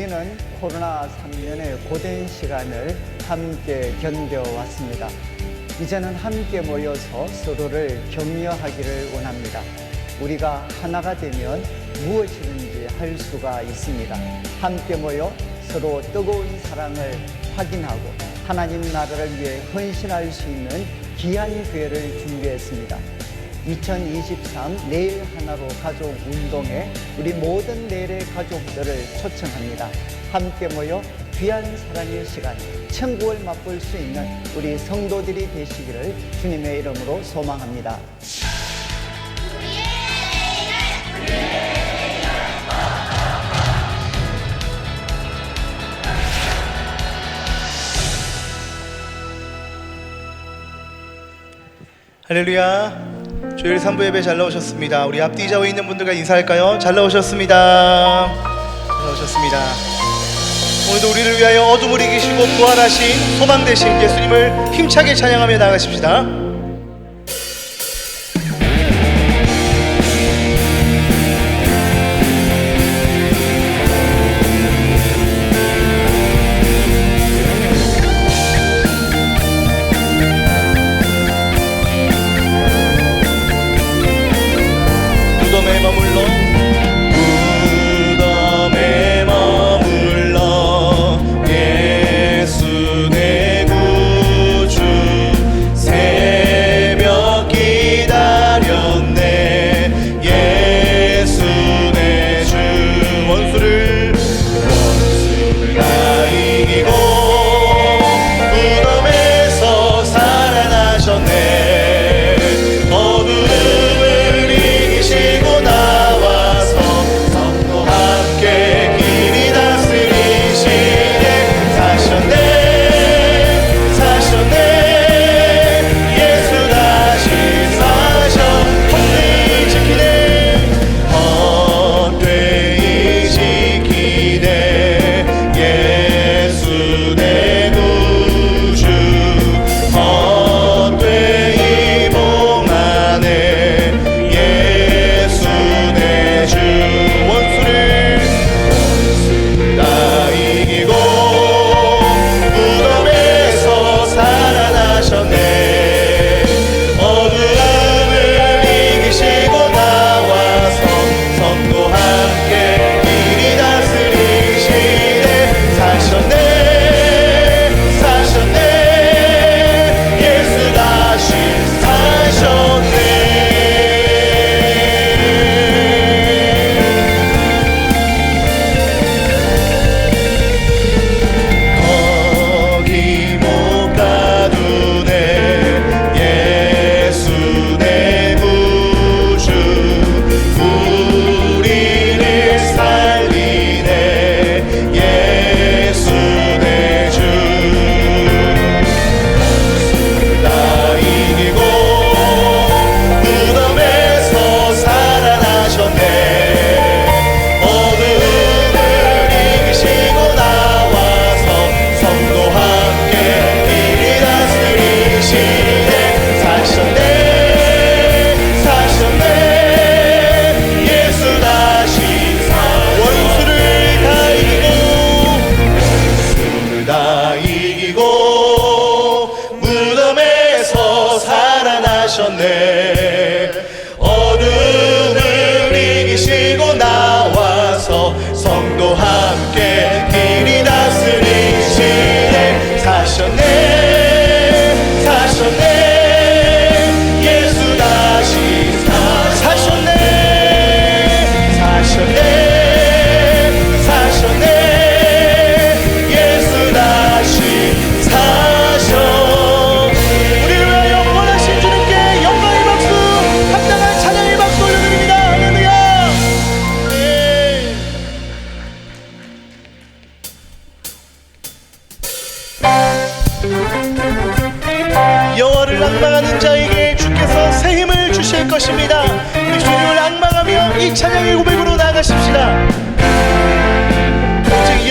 우리는 코로나 3년의 고된 시간을 함께 견뎌왔습니다. 이제는 함께 모여서 서로를 격려하기를 원합니다. 우리가 하나가 되면 무엇이든지 할 수가 있습니다. 함께 모여 서로 뜨거운 사랑을 확인하고 하나님 나라를 위해 헌신할 수 있는 귀한 기회를 준비했습니다. 2023 내일 하나로 가족 운동에 우리 모든 내일의 가족들을 초청합니다. 함께 모여 귀한 사랑의 시간, 천국을 맛볼 수 있는 우리 성도들이 되시기를 주님의 이름으로 소망합니다. 할렐루야. 주일 3부 예배 잘 나오셨습니다. 우리 앞뒤 좌우에 있는 분들과 인사할까요? 잘 나오셨습니다. 잘 나오셨습니다. 오늘도 우리를 위하여 어둠을 이기시고 부활하신 소망 되신 예수님을 힘차게 찬양하며 나가십시다. 무덤에 머물러 예수 내 구주 새벽 기다렸네. 예수 내 주 원수를 다 이기고 무덤에서 살아나셨네. 어둠을 이기시고 나와서 성도 함께 길이 다스리시네. 사셨네 사셨네 예수 다시 사셨네 사셨네 사셨네 예수 다시 사셨네. 우리를 위하여 구원하신 주님께 영광의 박수, 당당한 찬양의 박수 올려드립니다. 할렐루야. 여호와를 앙망하는 자에게 주께서 새 힘을 주실 것입니다. 우리 주님을 앙망하며 이 찬양의 고백으로 나아가십시다. 오직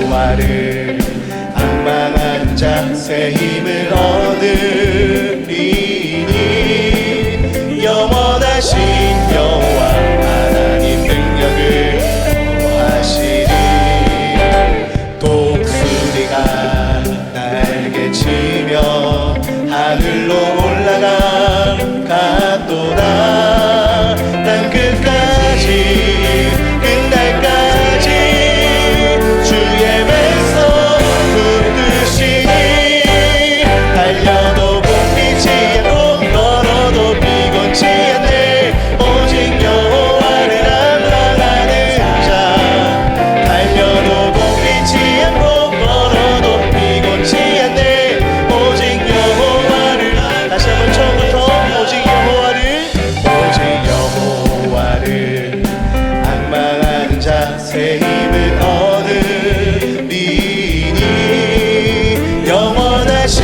여호와를 앙망한 자 새 힘을 얻으리니 영원하신 여호와 하나님 능력을 하늘로 올라가 갔도다. 땅 끝까지 끝날까지 주의 백성 붙드시니 달려도 굽히지 않고 걸어도 피곤치 않네. 오직 여호와를 앙망하는 자 달려도 굽히지 않고 걸어도 피곤치 않네. 오직 여호와를 다시 한번 처음부터 오직 여호와를 앙망하는 자 새 힘을 얻으리니 영원하신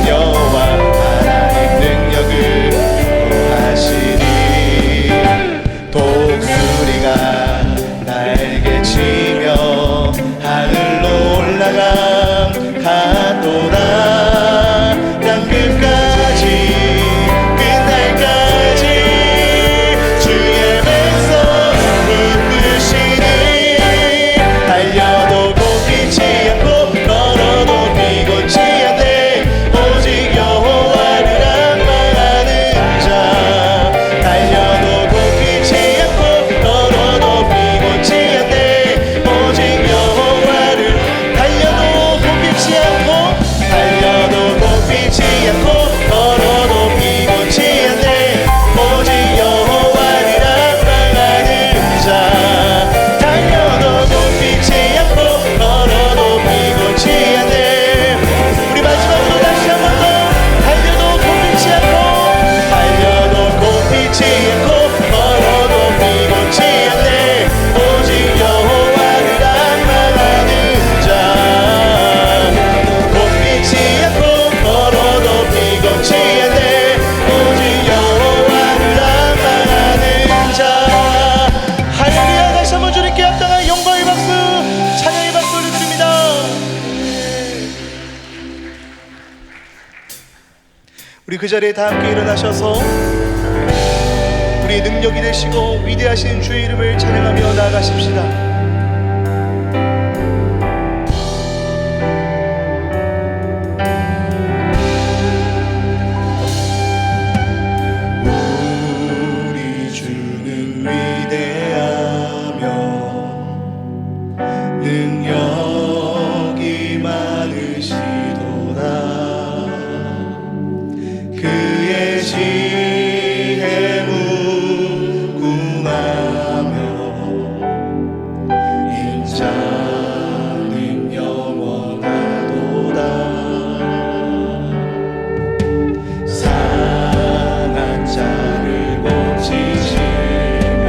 여호와 하나님 능력을 하시니 독수리가 날개치며 하늘로 올라가 갔도다. 땅 끝까지 끝날까지 주의 백성 붙드시니 달려도 굽히지 않고 걸어도 피곤치 않네. 오직 여호와를 앙망하는 자 달려도 굽히지 않고 걸어도 피곤치 않네. 오직 여호와를 달려도 굽히지 않고 걸어도 피곤치 않네. 오직 여호와를 앙망하는 자 달려도 굽히지 않고 걸어도 피곤치 않네. 우리 마지막으로 다시 한 번 더 달려도 굽히지 않고 걸어도 피곤치 않네. 오직 여호와를 앙망하는 자 굽히지 않고 걸어도 피곤치 않네. 오직 여호와를 앙망하는 자. 할렐루야. 다시 한번 주님께 합당한 영광의 박수 찬양의 박수를 드립니다. 우리 그 자리에 다 함께 일어나셔서 우리의 능력이 되시고 위대하신 주의 이름을 찬양하며 나아가십시다. 우리 주는 위대하며 능력이 많으시도다. 그의 지혜 무궁하며 인자는 영원하도다. 상한 자를 고치시며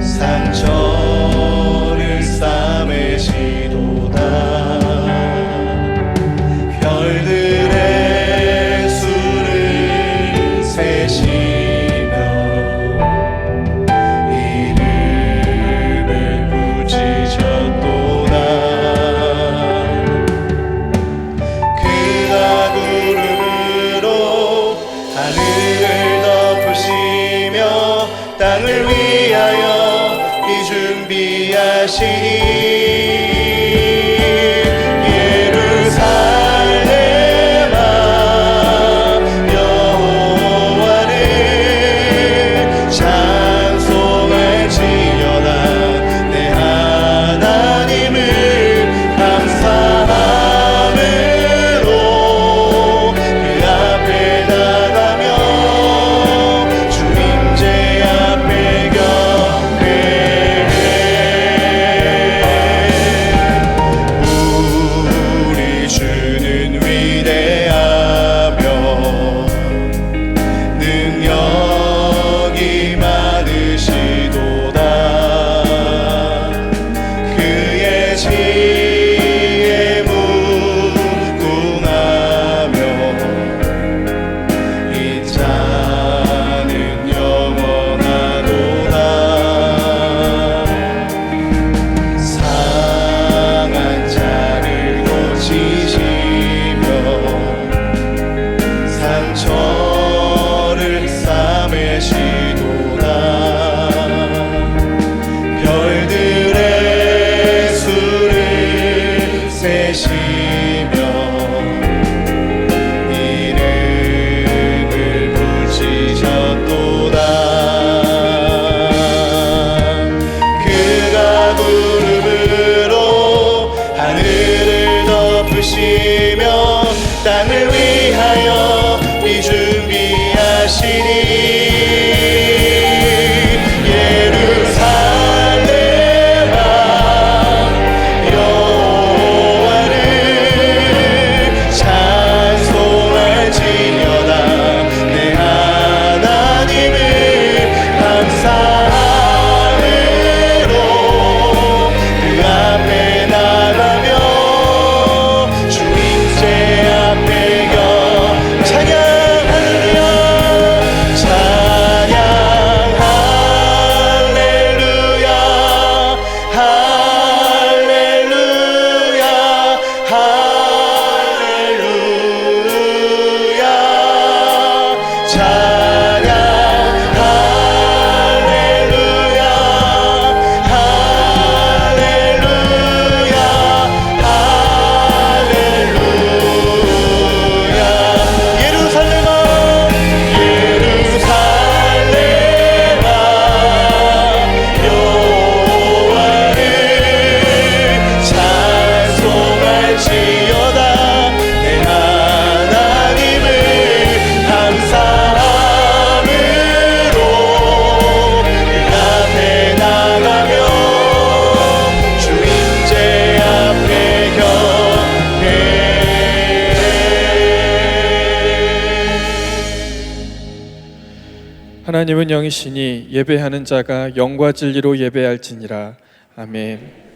상처를 싸매시도다. 별들의 수를 세시며 이름을 붙이셨도다. 그가 구름으로 하늘을 덮으시며 땅을 위하여 이 준비하시니 예루살렘아 여호와를 찬송할지어다. 내 하나님을 감사함으로 그 앞에 나가며 주 임재 앞에 경배해. 하나님은 영이시니 예배하는 자가 영과 진리로 예배할지니라. 아멘.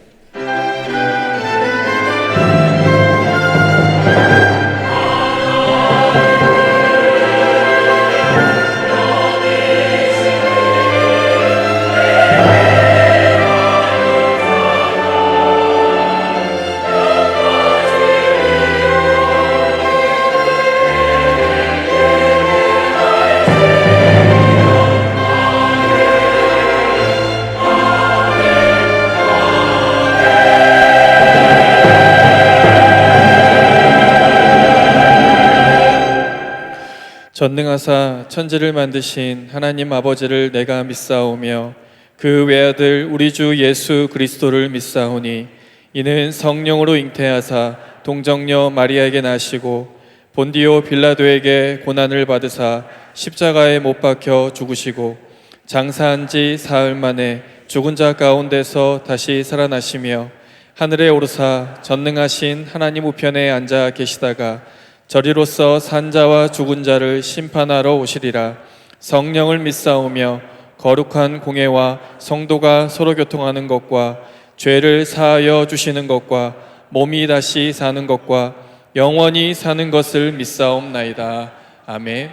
전능하사 천지를 만드신 하나님 아버지를 내가 믿사오며 그 외아들 우리 주 예수 그리스도를 믿사오니 이는 성령으로 잉태하사 동정녀 마리아에게 나시고 본디오 빌라도에게 고난을 받으사 십자가에 못 박혀 죽으시고 장사한 지 사흘 만에 죽은 자 가운데서 다시 살아나시며 하늘에 오르사 전능하신 하나님 우편에 앉아 계시다가 저리로서 산자와 죽은 자를 심판하러 오시리라. 성령을 믿사오며 거룩한 공예와 성도가 서로 교통하는 것과 죄를 사하여 주시는 것과 몸이 다시 사는 것과 영원히 사는 것을 믿사옵나이다. 아멘.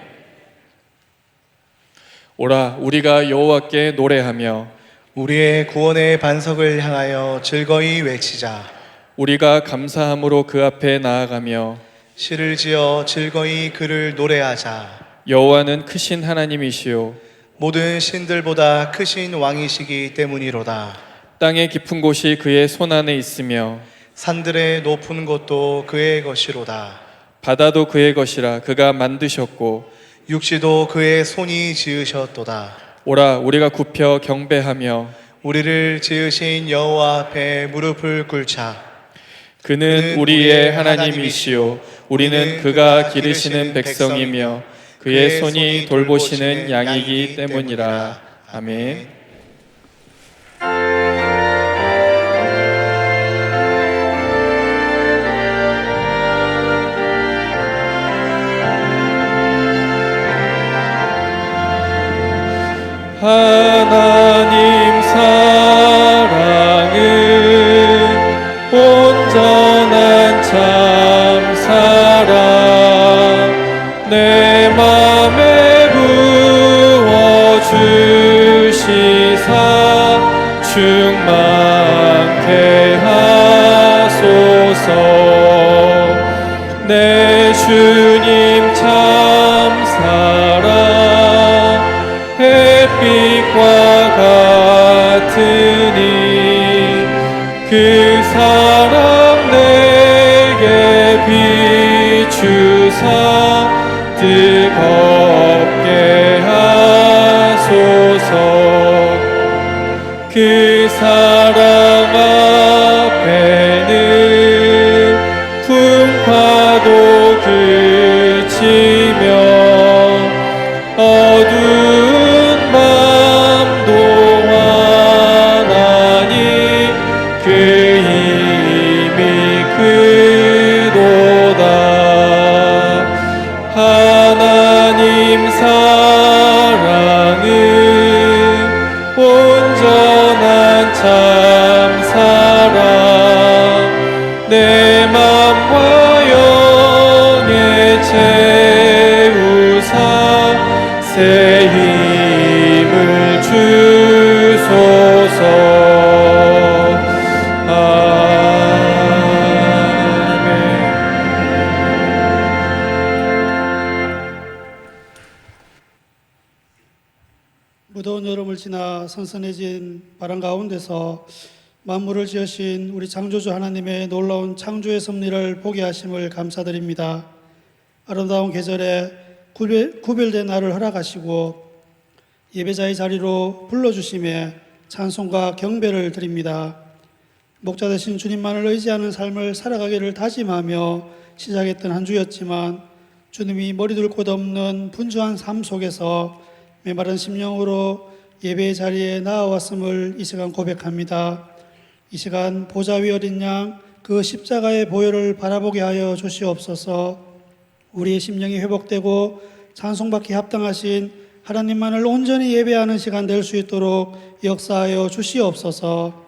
오라 우리가 여호와께 노래하며 우리의 구원의 반석을 향하여 즐거이 외치자. 우리가 감사함으로 그 앞에 나아가며 시를 지어 즐거이 그를 노래하자. 여호와는 크신 하나님이시요 모든 신들보다 크신 왕이시기 때문이로다. 땅의 깊은 곳이 그의 손 안에 있으며 산들의 높은 곳도 그의 것이로다. 바다도 그의 것이라 그가 만드셨고 육지도 그의 손이 지으셨도다. 오라 우리가 굽혀 경배하며 우리를 지으신 여호와 앞에 무릎을 꿇자. 그는 우리의 하나님이시요 우리는 그가 기르시는 백성이며 그의 손이 돌보시는 양이기 때문이라. 아멘. 하나님 사랑은 온전한 참 사랑 내 맘에 부어주시사 충만케 하소서. 내 주님 참 사랑 햇빛과 같으니 그 사랑 내게 비추사 뜨겁게 하소서. 그 사랑 앞에는 풍파도 그치며 어두운 밤도 환하니 그 힘이 크도다. 하나님 사랑은 온전한 참 사랑 내 맘과 영에 채우사 새 힘을 주소서. 무더운 여름을 지나 선선해진 바람 가운데서 만물을 지으신 우리 창조주 하나님의 놀라운 창조의 섭리를 보게 하심을 감사드립니다. 아름다운 계절에 구별된 날을 허락하시고 예배자의 자리로 불러주심에 찬송과 경배를 드립니다. 목자 되신 주님만을 의지하는 삶을 살아가기를 다짐하며 시작했던 한 주였지만 주님이 머리둘 곳 없는 분주한 삶 속에서 메마른 심령으로 예배의 자리에 나아왔음을 이 시간 고백합니다. 이 시간 보좌 위 어린 양 그 십자가의 보혈을 바라보게 하여 주시옵소서. 우리의 심령이 회복되고 찬송받기 합당하신 하나님만을 온전히 예배하는 시간 될 수 있도록 역사하여 주시옵소서.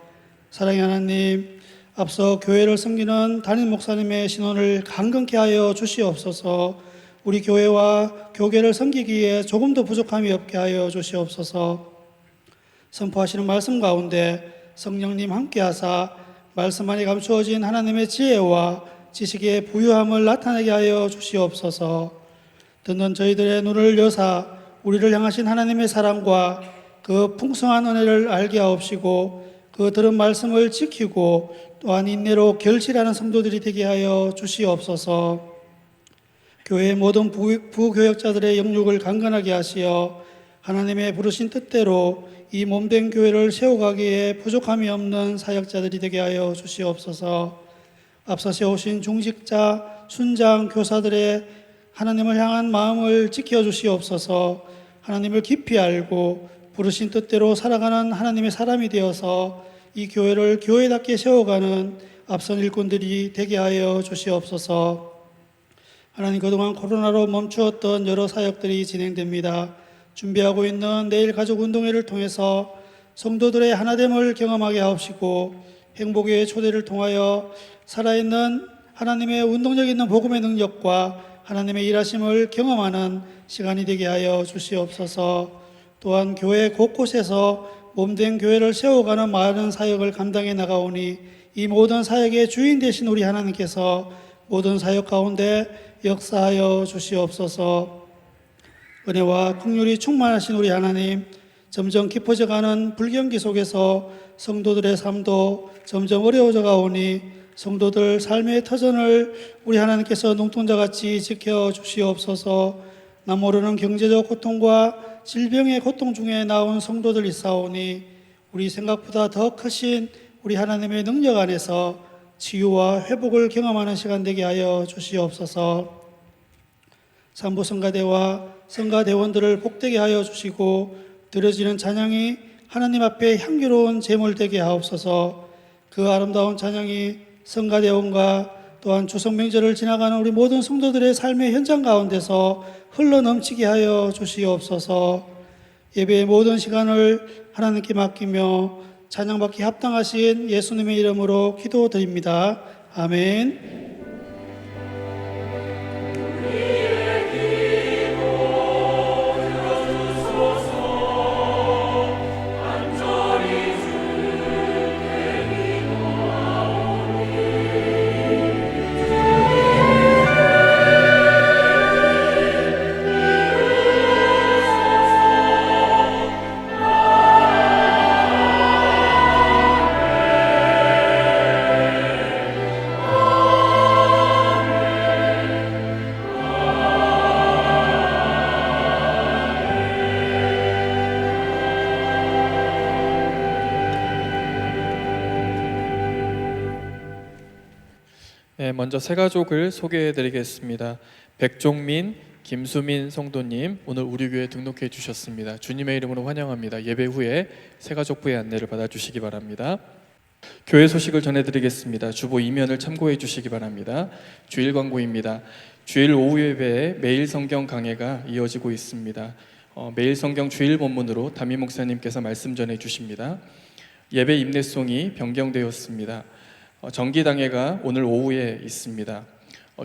사랑의 하나님, 앞서 교회를 섬기는 담임 목사님의 신원을 강건케 하여 주시옵소서. 우리 교회와 교계를 섬기기에 조금도 부족함이 없게 하여 주시옵소서. 선포하시는 말씀 가운데 성령님 함께하사 말씀 안에 감추어진 하나님의 지혜와 지식의 부유함을 나타내게 하여 주시옵소서. 듣는 저희들의 눈을 여사 우리를 향하신 하나님의 사랑과 그 풍성한 은혜를 알게 하옵시고 그 들은 말씀을 지키고 또한 인내로 결실하는 성도들이 되게 하여 주시옵소서. 교회의 모든 부교역자들의 영육을 강건하게 하시어 하나님의 부르신 뜻대로 이 몸된 교회를 세워가기에 부족함이 없는 사역자들이 되게 하여 주시옵소서. 앞서 세우신 중직자, 순장, 교사들의 하나님을 향한 마음을 지켜주시옵소서. 하나님을 깊이 알고 부르신 뜻대로 살아가는 하나님의 사람이 되어서 이 교회를 교회답게 세워가는 앞선 일꾼들이 되게 하여 주시옵소서. 하나님, 그동안 코로나로 멈추었던 여러 사역들이 진행됩니다. 준비하고 있는 내일 가족운동회를 통해서 성도들의 하나됨을 경험하게 하옵시고 행복의 초대를 통하여 살아있는 하나님의 운동력 있는 복음의 능력과 하나님의 일하심을 경험하는 시간이 되게 하여 주시옵소서. 또한 교회 곳곳에서 몸된 교회를 세워가는 많은 사역을 감당해 나가오니 이 모든 사역의 주인 되신 우리 하나님께서 모든 사역 가운데 역사하여 주시옵소서. 은혜와 긍휼이 충만하신 우리 하나님, 점점 깊어져가는 불경기 속에서 성도들의 삶도 점점 어려워져 가오니 성도들 삶의 터전을 우리 하나님께서 눈동자같이 지켜주시옵소서. 나 모르는 경제적 고통과 질병의 고통 중에 나온 성도들 있사오니 우리 생각보다 더 크신 우리 하나님의 능력 안에서 치유와 회복을 경험하는 시간 되게 하여 주시옵소서. 산부 성가대와 성가대원들을 복되게 하여 주시고 드려지는 찬양이 하나님 앞에 향기로운 제물 되게 하옵소서. 그 아름다운 찬양이 성가대원과 또한 추석명절을 지나가는 우리 모든 성도들의 삶의 현장 가운데서 흘러넘치게 하여 주시옵소서. 예배의 모든 시간을 하나님께 맡기며 찬양받기 합당하신 예수님의 이름으로 기도드립니다. 아멘. 네, 먼저 세 가족을 소개해 드리겠습니다. 백종민, 김수민 성도님, 오늘 우리 교회에 등록해 주셨습니다. 주님의 이름으로 환영합니다. 예배 후에 세 가족부의 안내를 받아주시기 바랍니다. 교회 소식을 전해드리겠습니다. 주보 이면을 참고해 주시기 바랍니다. 주일 광고입니다. 주일 오후 예배에 매일 성경 강해가 이어지고 있습니다. 매일 성경 주일 본문으로 담임 목사님께서 말씀 전해 주십니다. 예배 임내송이 변경되었습니다. 정기당회가 오늘 오후에 있습니다.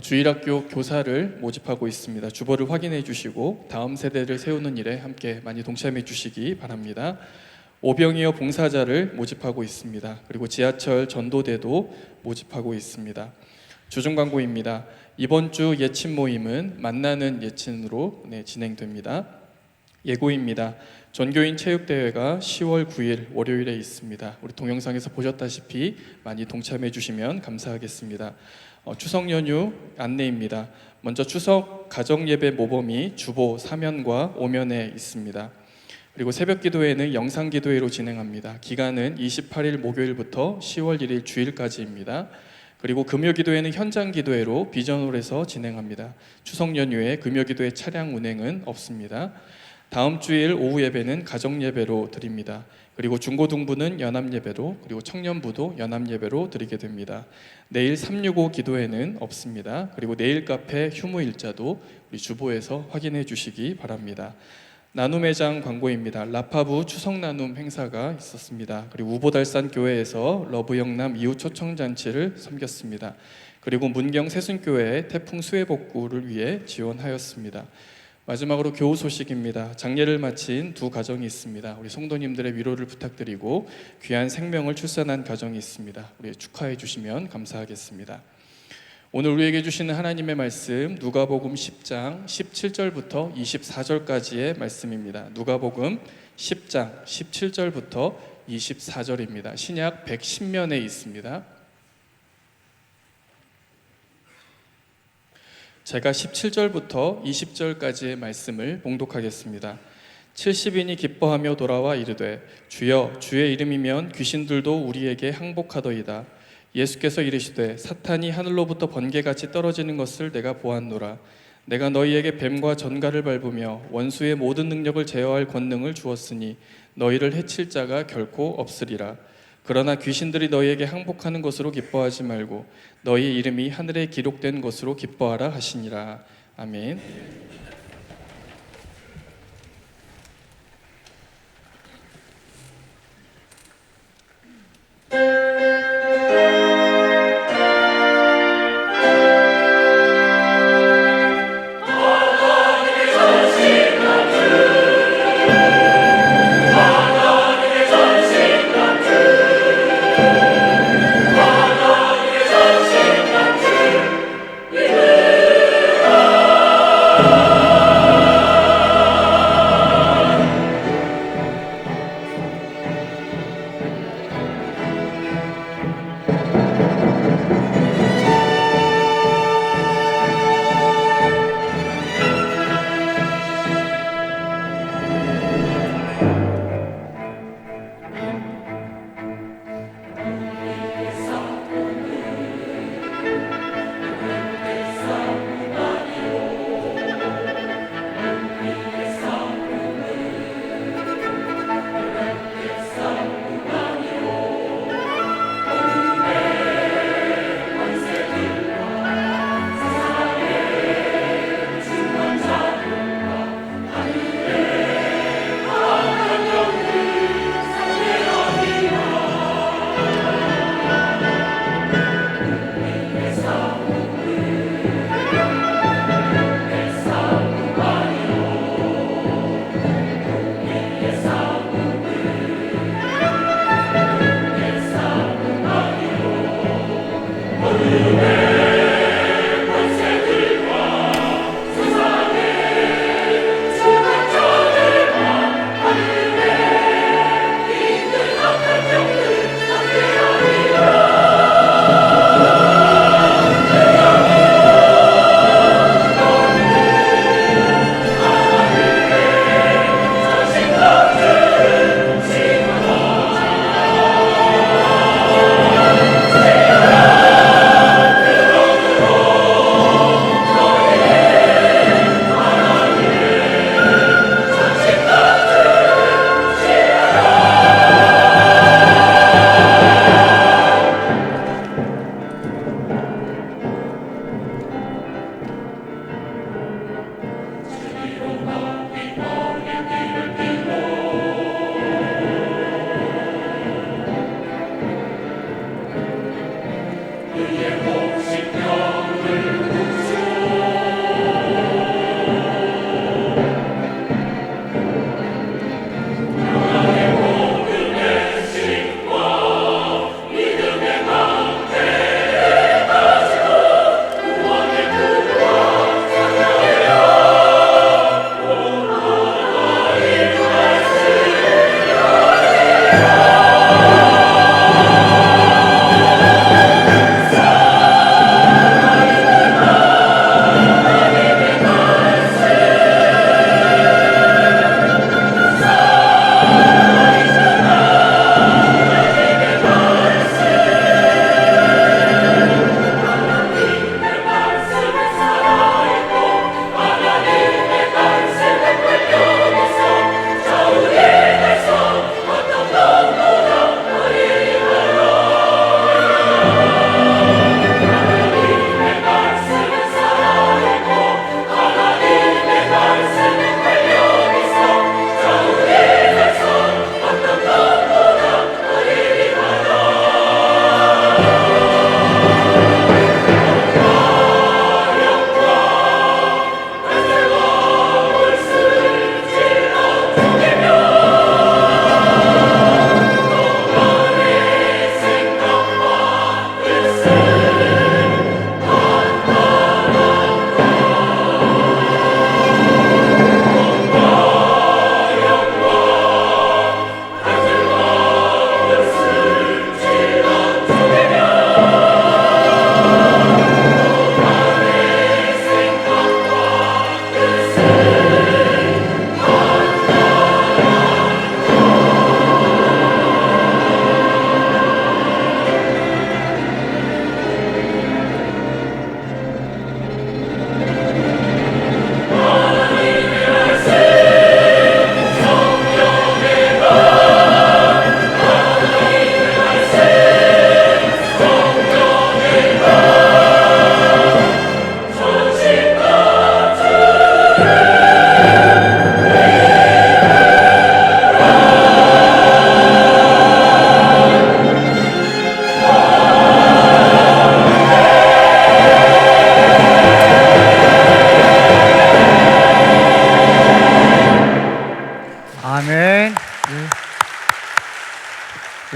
주일학교 교사를 모집하고 있습니다. 주보를 확인해 주시고 다음 세대를 세우는 일에 함께 많이 동참해 주시기 바랍니다. 오병이어 봉사자를 모집하고 있습니다. 그리고 지하철 전도대도 모집하고 있습니다. 주중 광고입니다. 이번 주 예친 모임은 만나는 예친으로 진행됩니다. 예고입니다. 전교인 체육대회가 10월 9일 월요일에 있습니다. 우리 동영상에서 보셨다시피 많이 동참해 주시면 감사하겠습니다. 추석 연휴 안내입니다. 먼저 추석 가정예배 모범이 주보 3면과 5면에 있습니다. 그리고 새벽 기도회는 영상 기도회로 진행합니다. 기간은 28일 목요일부터 10월 1일 주일까지입니다. 그리고 금요 기도회는 현장 기도회로 비전홀에서 진행합니다. 추석 연휴에 금요 기도회 차량 운행은 없습니다. 다음 주일 오후 예배는 가정 예배로 드립니다. 그리고 중고등부는 연합 예배로, 그리고 청년부도 연합 예배로 드리게 됩니다. 내일 365 기도회는 없습니다. 그리고 내일 카페 휴무 일자도 우리 주보에서 확인해 주시기 바랍니다. 나눔의 장 광고입니다. 라파부 추석 나눔 행사가 있었습니다. 그리고 우보달산 교회에서 러브 영남 이웃 초청 잔치를 섬겼습니다. 그리고 문경 세순교회 태풍 수해 복구를 위해 지원하였습니다. 마지막으로 교우 소식입니다. 장례를 마친 두 가정이 있습니다. 우리 성도님들의 위로를 부탁드리고 귀한 생명을 출산한 가정이 있습니다. 우리 축하해 주시면 감사하겠습니다. 오늘 우리에게 주시는 하나님의 말씀 누가복음 10장 17절부터 24절까지의 말씀입니다. 누가복음 10장 17절부터 24절입니다. 신약 110면에 있습니다. 제가 17절부터 20절까지의 말씀을 봉독하겠습니다. 70인이 기뻐하며 돌아와 이르되 주여 주의 이름이면 귀신들도 우리에게 항복하더이다. 예수께서 이르시되 사탄이 하늘로부터 번개같이 떨어지는 것을 내가 보았노라. 내가 너희에게 뱀과 전갈을 밟으며 원수의 모든 능력을 제어할 권능을 주었으니 너희를 해칠 자가 결코 없으리라. 그러나 귀신들이 너희에게 항복하는 것으로 기뻐하지 말고 너희 이름이 하늘에 기록된 것으로 기뻐하라 하시니라. 아멘.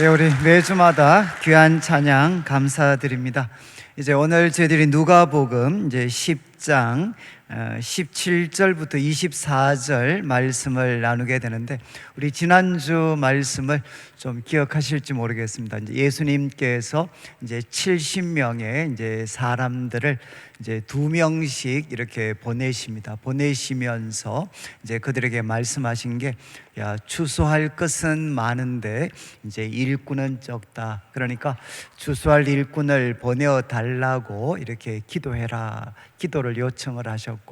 네, 우리 매주마다 귀한 찬양 감사드립니다. 이제 오늘 저희들이 누가복음 이제 10장 17절부터 24절 말씀을 나누게 되는데, 우리 지난주 말씀을 좀 기억하실지 모르겠습니다. 이제 예수님께서 이제 70명의 이제 사람들을 이제 2명씩 이렇게 보내십니다. 보내시면서 이제 그들에게 말씀하신 게, 야, 추수할 것은 많은데 이제 일꾼은 적다. 그러니까 추수할 일꾼을 보내어 달라고 이렇게 기도해라, 기도를 요청을 하셨고,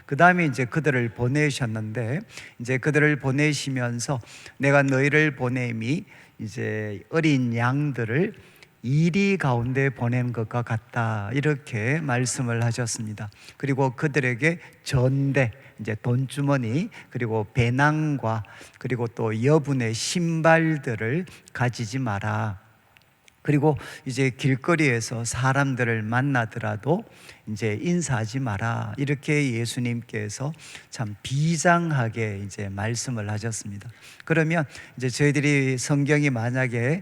그 다음에 이제 그들을 보내셨는데, 이제 그들을 보내시면서 내가 너희를 보냄이 이제 어린 양들을 이리 가운데 보낸 것과 같다, 이렇게 말씀을 하셨습니다. 그리고 그들에게 전대, 이제 돈주머니, 그리고 배낭과 그리고 또 여분의 신발들을 가지지 마라. 그리고 이제 길거리에서 사람들을 만나더라도 이제 인사하지 마라, 이렇게 예수님께서 참 비장하게 이제 말씀을 하셨습니다. 그러면 이제 저희들이 성경이 만약에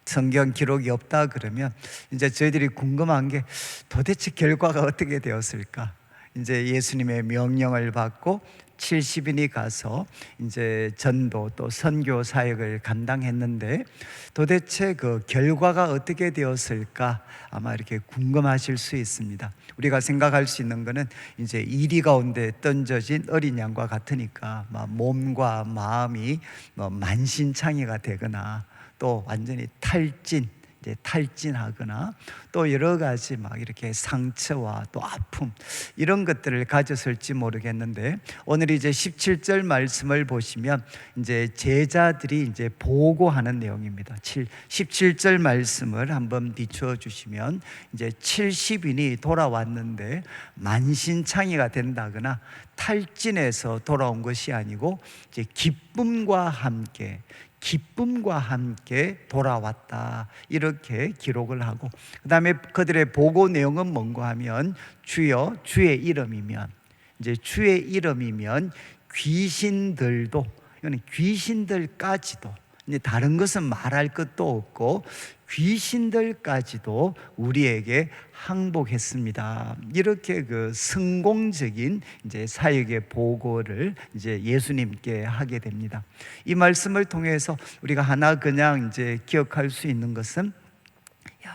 성경 기록이 없다 그러면 이제 저희들이 궁금한 게, 도대체 결과가 어떻게 되었을까? 이제 예수님의 명령을 받고 70인이 가서 이제 전도 또 선교 사역을 감당했는데, 도대체 그 결과가 어떻게 되었을까? 아마 이렇게 궁금하실 수 있습니다. 우리가 생각할 수 있는 거는 이제 이리 가운데 던져진 어린 양과 같으니까 몸과 마음이 만신창이가 되거나, 또 완전히 탈진하거나, 또 여러 가지 이렇게 상처와 또 아픔, 이런 것들을 가졌을지 모르겠는데, 오늘 이제 17절 말씀을 보시면 이제 제자들이 이제 보고하는 내용입니다. 17절 말씀을 한번 비추어 주시면, 이제 70인이 돌아왔는데 만신창이가 된다거나 탈진해서 돌아온 것이 아니고, 이제 기쁨과 함께 돌아왔다, 이렇게 기록을 하고, 그 다음에 그들의 보고 내용은 뭔가 하면, 주여 주의 이름이면, 이제 주의 이름이면 귀신들도, 이거는 귀신들까지도, 이제 다른 것은 말할 것도 없고 귀신들까지도 우리에게 항복했습니다, 이렇게 그 성공적인 이제 사역의 보고를 이제 예수님께 하게 됩니다. 이 말씀을 통해서 우리가 하나 그냥 이제 기억할 수 있는 것은,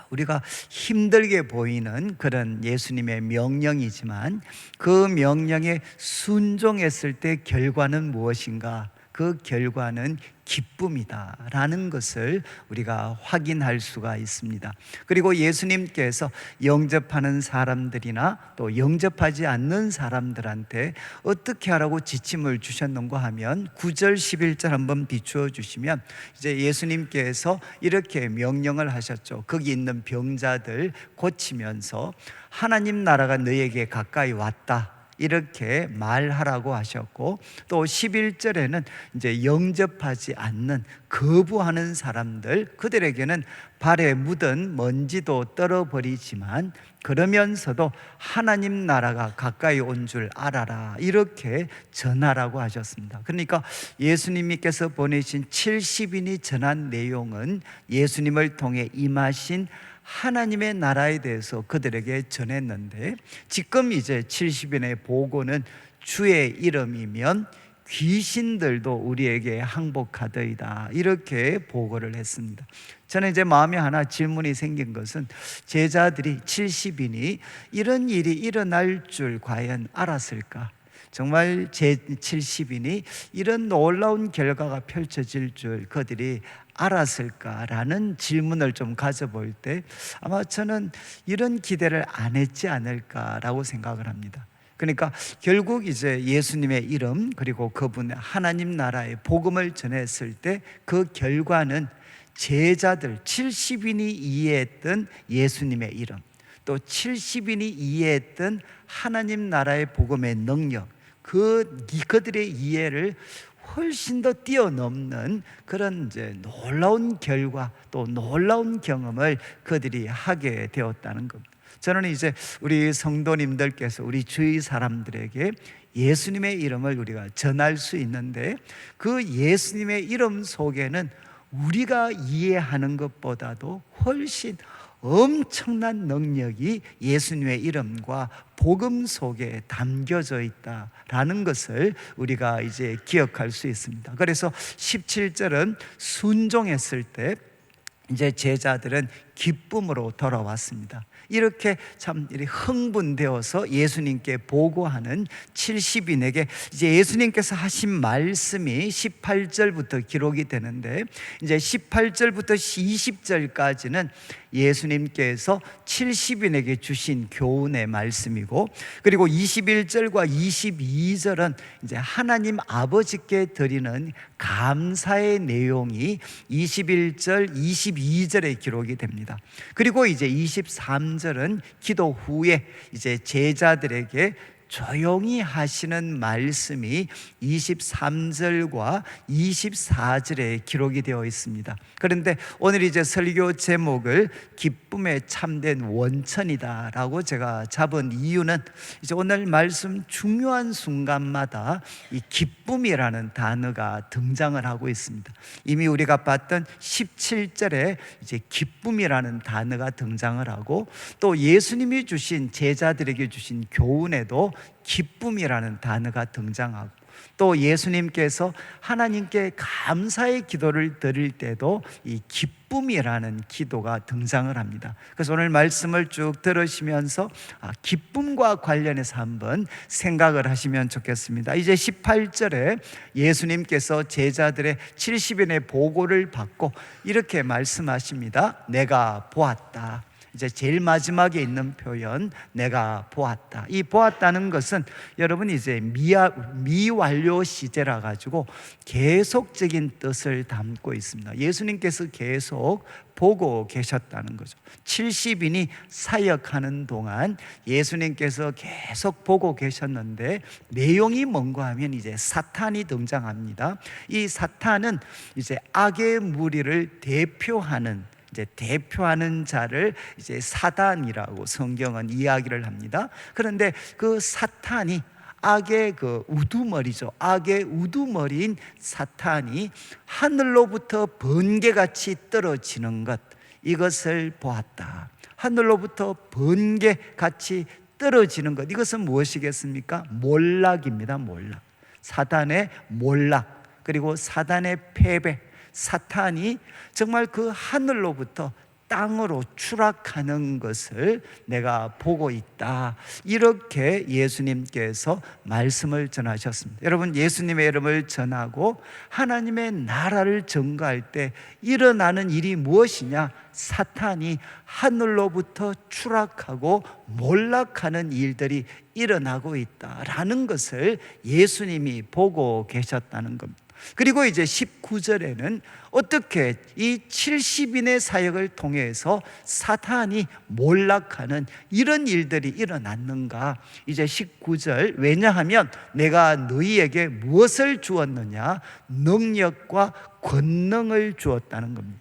우리가 힘들게 보이는 그런 예수님의 명령이지만, 그 명령에 순종했을 때 결과는 무엇인가? 그 결과는 기쁨이다라는 것을 우리가 확인할 수가 있습니다. 그리고 예수님께서 영접하는 사람들이나 또 영접하지 않는 사람들한테 어떻게 하라고 지침을 주셨는가 하면, 9절 11절 한번 비추어 주시면, 이제 예수님께서 이렇게 명령을 하셨죠. 거기 있는 병자들 고치면서 하나님 나라가 너에게 가까이 왔다, 이렇게 말하라고 하셨고, 또 11절에는 이제 영접하지 않는, 거부하는 사람들, 그들에게는 발에 묻은 먼지도 떨어버리지만 그러면서도 하나님 나라가 가까이 온 줄 알아라, 이렇게 전하라고 하셨습니다. 그러니까 예수님께서 보내신 70인이 전한 내용은 예수님을 통해 임하신 하나님의 나라에 대해서 그들에게 전했는데, 지금 이제 70인의 보고는 주의 이름이면 귀신들도 우리에게 항복하더이다, 이렇게 보고를 했습니다. 저는 이제 마음에 하나 질문이 생긴 것은, 제자들이 70인이 이런 일이 일어날 줄 과연 알았을까? 정말 제 70인이 이런 놀라운 결과가 펼쳐질 줄 그들이 알았을까라는 질문을 좀 가져볼 때, 아마 저는 이런 기대를 안 했지 않을까라고 생각을 합니다. 그러니까 결국 이제 예수님의 이름, 그리고 그분의 하나님 나라의 복음을 전했을 때 그 결과는 제자들 70인이 이해했던 예수님의 이름, 또 70인이 이해했던 하나님 나라의 복음의 능력, 그들의 이해를 훨씬 더 뛰어넘는 그런 이제 놀라운 결과, 또 놀라운 경험을 그들이 하게 되었다는 겁니다. 저는 이제 우리 성도님들께서 우리 주위 사람들에게 예수님의 이름을 우리가 전할 수 있는데, 그 예수님의 이름 속에는 우리가 이해하는 것보다도 훨씬 엄청난 능력이 예수님의 이름과 복음 속에 담겨져 있다라는 것을 우리가 이제 기억할 수 있습니다. 그래서 17절은 순종했을 때 이제 제자들은 기쁨으로 돌아왔습니다. 이렇게 참 흥분되어서 예수님께 보고하는 70인에게 이제 예수님께서 하신 말씀이 18절부터 기록이 되는데, 이제 18절부터 20절까지는 예수님께서 70인에게 주신 교훈의 말씀이고, 그리고 21절과 22절은 이제 하나님 아버지께 드리는 감사의 내용이 21절, 22절에 기록이 됩니다. 그리고 이제 23절은 기도 후에 이제 제자들에게 조용히 하시는 말씀이 23절과 24절에 기록이 되어 있습니다. 그런데 오늘 이제 설교 제목을 기쁨에 참된 원천이다라고 제가 잡은 이유는, 이제 오늘 말씀 중요한 순간마다 이 기쁨이라는 단어가 등장을 하고 있습니다. 이미 우리가 봤던 17절에 이제 기쁨이라는 단어가 등장을 하고, 또 예수님이 주신 제자들에게 주신 교훈에도 기쁨이라는 단어가 등장하고, 또 예수님께서 하나님께 감사의 기도를 드릴 때도 이 기쁨이라는 기도가 등장을 합니다. 그래서 오늘 말씀을 쭉 들으시면서 기쁨과 관련해서 한번 생각을 하시면 좋겠습니다. 이제 18절에 예수님께서 제자들의 70인의 보고를 받고 이렇게 말씀하십니다. 내가 보았다. 이제 제일 마지막에 있는 표현, 내가 보았다. 이 보았다는 것은 여러분 이제 미완료 시제라 가지고 계속적인 뜻을 담고 있습니다. 예수님께서 계속 보고 계셨다는 거죠. 70인이 사역하는 동안 예수님께서 계속 보고 계셨는데, 내용이 뭔가 하면 이제 사탄이 등장합니다. 이 사탄은 이제 악의 무리를 대표하는 자를 이제 사단이라고 성경은 이야기를 합니다. 그런데 그 사탄이 악의 그 우두머리죠. 악의 우두머리인 사탄이 하늘로부터 번개같이 떨어지는 것, 이것을 보았다. 하늘로부터 번개같이 떨어지는 것, 이것은 무엇이겠습니까? 몰락입니다. 몰락. 사단의 몰락, 그리고 사단의 패배. 사탄이 정말 그 하늘로부터 땅으로 추락하는 것을 내가 보고 있다. 이렇게 예수님께서 말씀을 전하셨습니다. 여러분, 예수님의 이름을 전하고 하나님의 나라를 전가할 때 일어나는 일이 무엇이냐? 사탄이 하늘로부터 추락하고 몰락하는 일들이 일어나고 있다라는 것을 예수님이 보고 계셨다는 겁니다. 그리고 이제 19절에는 어떻게 이 70인의 사역을 통해서 사탄이 몰락하는 이런 일들이 일어났는가? 이제 19절, 왜냐하면 내가 너희에게 무엇을 주었느냐? 능력과 권능을 주었다는 겁니다.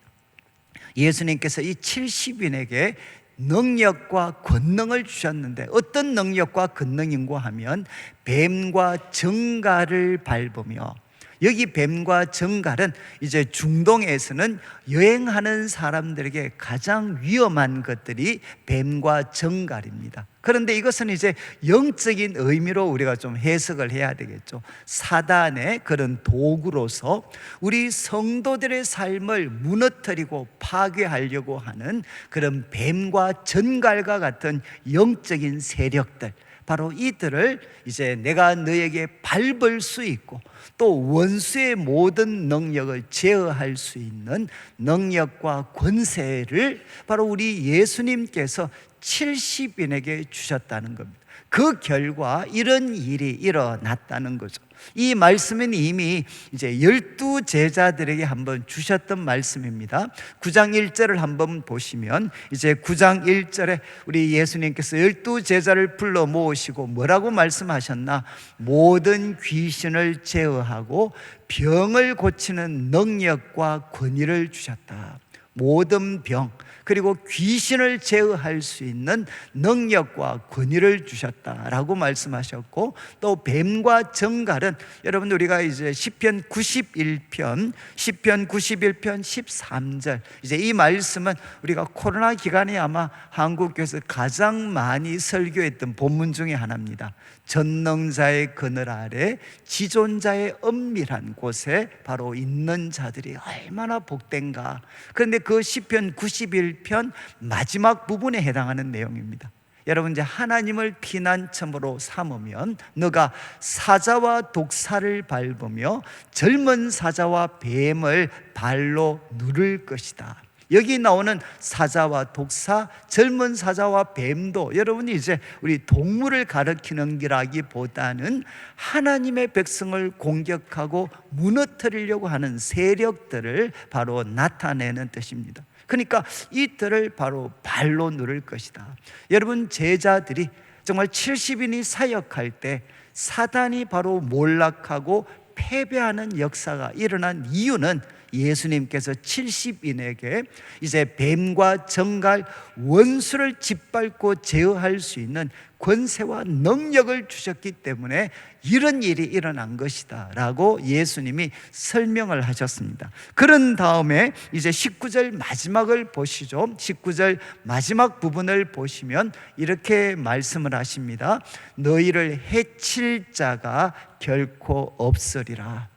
예수님께서 이 70인에게 능력과 권능을 주셨는데, 어떤 능력과 권능인고 하면 뱀과 정갈을 밟으며, 여기 뱀과 정갈은 이제 중동에서는 여행하는 사람들에게 가장 위험한 것들이 뱀과 정갈입니다. 그런데 이것은 이제 영적인 의미로 우리가 좀 해석을 해야 되겠죠. 사단의 그런 도구로서 우리 성도들의 삶을 무너뜨리고 파괴하려고 하는 그런 뱀과 정갈과 같은 영적인 세력들, 바로 이들을 이제 내가 너에게 밟을 수 있고, 또 원수의 모든 능력을 제어할 수 있는 능력과 권세를 바로 우리 예수님께서 70인에게 주셨다는 겁니다. 그 결과 이런 일이 일어났다는 거죠. 이 말씀은 이미 이제 12제자들에게 한번 주셨던 말씀입니다. 9장 1절을 한번 보시면, 이제 9장 1절에 우리 예수님께서 12제자를 불러 모으시고 뭐라고 말씀하셨나? 모든 귀신을 제어하고 병을 고치는 능력과 권위를 주셨다. 모든 병 그리고 귀신을 제어할 수 있는 능력과 권위를 주셨다라고 말씀하셨고, 또 뱀과 정갈은 여러분 우리가 이제 시편 91편 13절 이제 이 말씀은 우리가 코로나 기간에 아마 한국교회에서 가장 많이 설교했던 본문 중에 하나입니다. 전능자의 그늘 아래 지존자의 은밀한 곳에 바로 있는 자들이 얼마나 복된가. 그런데 그 시편 91편 마지막 부분에 해당하는 내용입니다. 여러분, 이제 하나님을 피난처로 삼으면 너가 사자와 독사를 밟으며 젊은 사자와 뱀을 발로 누를 것이다. 여기 나오는 사자와 독사, 젊은 사자와 뱀도 여러분이 이제 우리 동물을 가리키는 기라기보다는 하나님의 백성을 공격하고 무너뜨리려고 하는 세력들을 바로 나타내는 뜻입니다. 그러니까 이들을 바로 발로 누를 것이다. 여러분, 제자들이 정말 70인이 사역할 때 사단이 바로 몰락하고 패배하는 역사가 일어난 이유는 예수님께서 70인에게 이제 뱀과 정갈 원수를 짓밟고 제어할 수 있는 권세와 능력을 주셨기 때문에 이런 일이 일어난 것이다 라고 예수님이 설명을 하셨습니다. 그런 다음에 이제 19절 마지막을 보시죠. 19절 마지막 부분을 보시면 이렇게 말씀을 하십니다. 너희를 해칠 자가 결코 없으리라.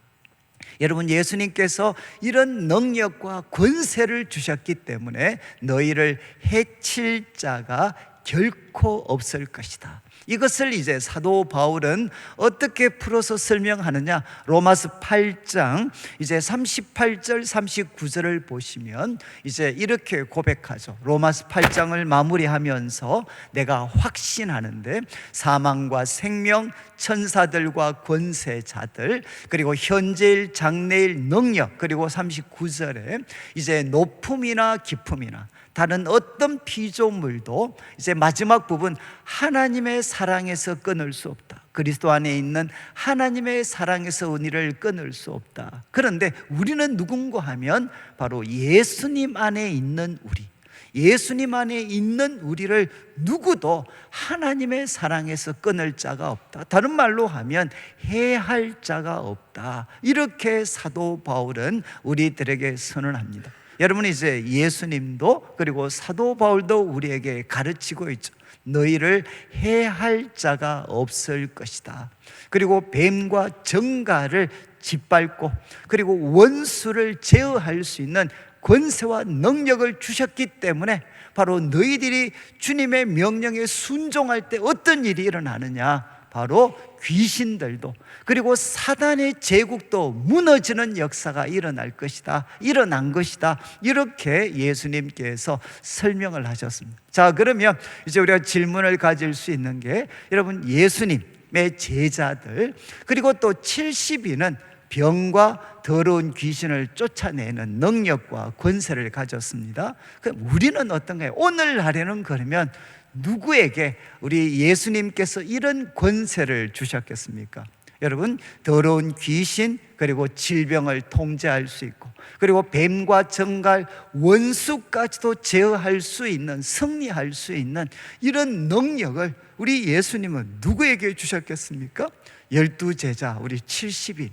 여러분, 예수님께서 이런 능력과 권세를 주셨기 때문에 너희를 해칠 자가 결코 없을 것이다. 이것을 이제 사도 바울은 어떻게 풀어서 설명하느냐? 로마서 8장 이제 38절 39절을 보시면 이제 이렇게 고백하죠. 로마서 8장을 마무리하면서 내가 확신하는데 사망과 생명, 천사들과 권세자들, 그리고 현재일 장래일 능력, 그리고 39절에 이제 높음이나 깊음이나 다른 어떤 피조물도 이제 마지막 부분 하나님의 사랑에서 끊을 수 없다. 그리스도 안에 있는 하나님의 사랑에서 은혜를 끊을 수 없다. 그런데 우리는 누군가 하면 바로 예수님 안에 있는 우리, 예수님 안에 있는 우리를 누구도 하나님의 사랑에서 끊을 자가 없다. 다른 말로 하면 해할 자가 없다. 이렇게 사도 바울은 우리들에게 선언합니다. 여러분, 이제 예수님도 그리고 사도 바울도 우리에게 가르치고 있죠. 너희를 해할 자가 없을 것이다. 그리고 뱀과 정갈을 짓밟고 그리고 원수를 제어할 수 있는 권세와 능력을 주셨기 때문에 바로 너희들이 주님의 명령에 순종할 때 어떤 일이 일어나느냐? 바로 귀신들도 그리고 사단의 제국도 무너지는 역사가 일어날 것이다, 일어난 것이다, 이렇게 예수님께서 설명을 하셨습니다. 자, 그러면 이제 우리가 질문을 가질 수 있는 게, 여러분, 예수님의 제자들 그리고 또 70인은 병과 더러운 귀신을 쫓아내는 능력과 권세를 가졌습니다. 그럼 우리는 어떤가요? 오늘날에는 그러면 누구에게 우리 예수님께서 이런 권세를 주셨겠습니까? 여러분, 더러운 귀신 그리고 질병을 통제할 수 있고 그리고 뱀과 정갈 원수까지도 제어할 수 있는, 승리할 수 있는 이런 능력을 우리 예수님은 누구에게 주셨겠습니까? 12제자 우리 70인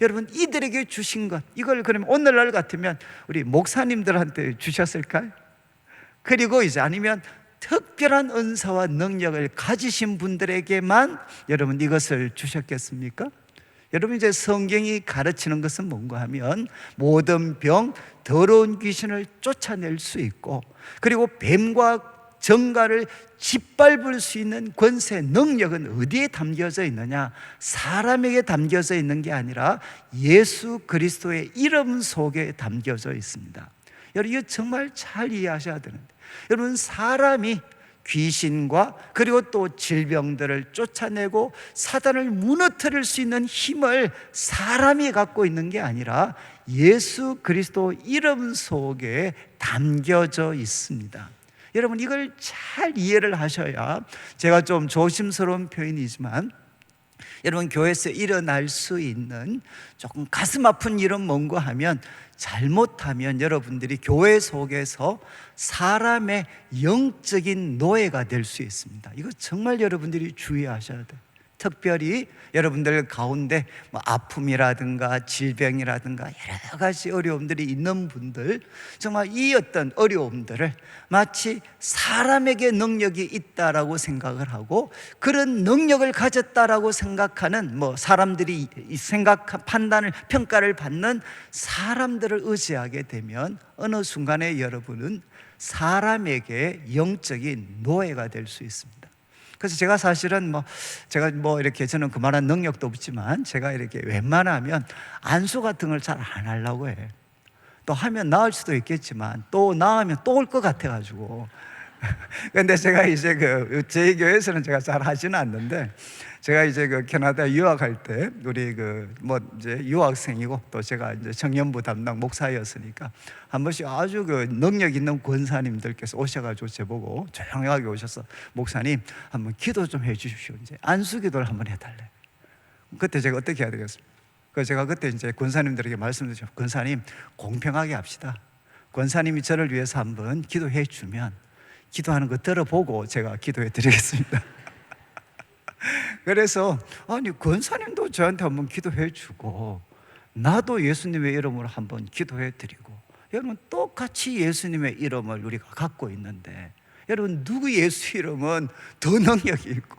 여러분, 이들에게 주신 것, 이걸 그러면 오늘날 같으면 우리 목사님들한테 주셨을까요? 그리고 이제 아니면 특별한 은사와 능력을 가지신 분들에게만 여러분 이것을 주셨겠습니까? 여러분, 이제 성경이 가르치는 것은 뭔가 하면 모든 병, 더러운 귀신을 쫓아낼 수 있고 그리고 뱀과 정갈을 짓밟을 수 있는 권세, 능력은 어디에 담겨져 있느냐? 사람에게 담겨져 있는 게 아니라 예수 그리스도의 이름 속에 담겨져 있습니다. 여러분, 이거 정말 잘 이해하셔야 되는데, 여러분, 사람이 귀신과 그리고 또 질병들을 쫓아내고 사단을 무너뜨릴 수 있는 힘을 사람이 갖고 있는 게 아니라 예수 그리스도 이름 속에 담겨져 있습니다. 여러분, 이걸 잘 이해를 하셔야, 제가 좀 조심스러운 표현이지만 여러분, 교회에서 일어날 수 있는 조금 가슴 아픈 일은 뭔가 하면, 잘못하면 여러분들이 교회 속에서 사람의 영적인 노예가 될 수 있습니다. 이거 정말 여러분들이 주의하셔야 돼요. 특별히 여러분들 가운데 뭐 아픔이라든가 질병이라든가 여러 가지 어려움들이 있는 분들, 정말 이 어떤 어려움들을 마치 사람에게 능력이 있다라고 생각을 하고, 그런 능력을 가졌다라고 생각하는 뭐 사람들이 판단을, 평가를 받는 사람들을 의지하게 되면 어느 순간에 여러분은 사람에게 영적인 노예가 될 수 있습니다. 그래서 제가 사실은 제가 이렇게, 저는 그만한 능력도 없지만 제가 이렇게 웬만하면 안수 같은 걸 잘 안 하려고 해. 또 하면 나을 수도 있겠지만 또 나으면 또 올 것 같아가지고. 근데 제가 이제 제 교회에서는 제가 잘 하지는 않는데, 제가 이제 캐나다 유학할 때 우리 이제 유학생이고 또 제가 이제 청년부 담당 목사였으니까 한 번씩 아주 능력 있는 권사님들께서 오셔가지고 저보고 조용하게 오셔서, 목사님 한번 기도 좀 해주십시오. 이제 안수 기도를 한번 해달래. 그때 제가 어떻게 해야 되겠습니까? 그래서 제가 그때 이제 권사님들에게 말씀드렸죠. 권사님, 공평하게 합시다. 권사님이 저를 위해서 한번 기도해 주면 기도하는 거 들어보고 제가 기도해 드리겠습니다. 그래서 아니, 권사님도 저한테 한번 기도해 주고 나도 예수님의 이름으로 한번 기도해 드리고, 여러분 똑같이 예수님의 이름을 우리가 갖고 있는데, 여러분 누구 예수 이름은 더 능력이 있고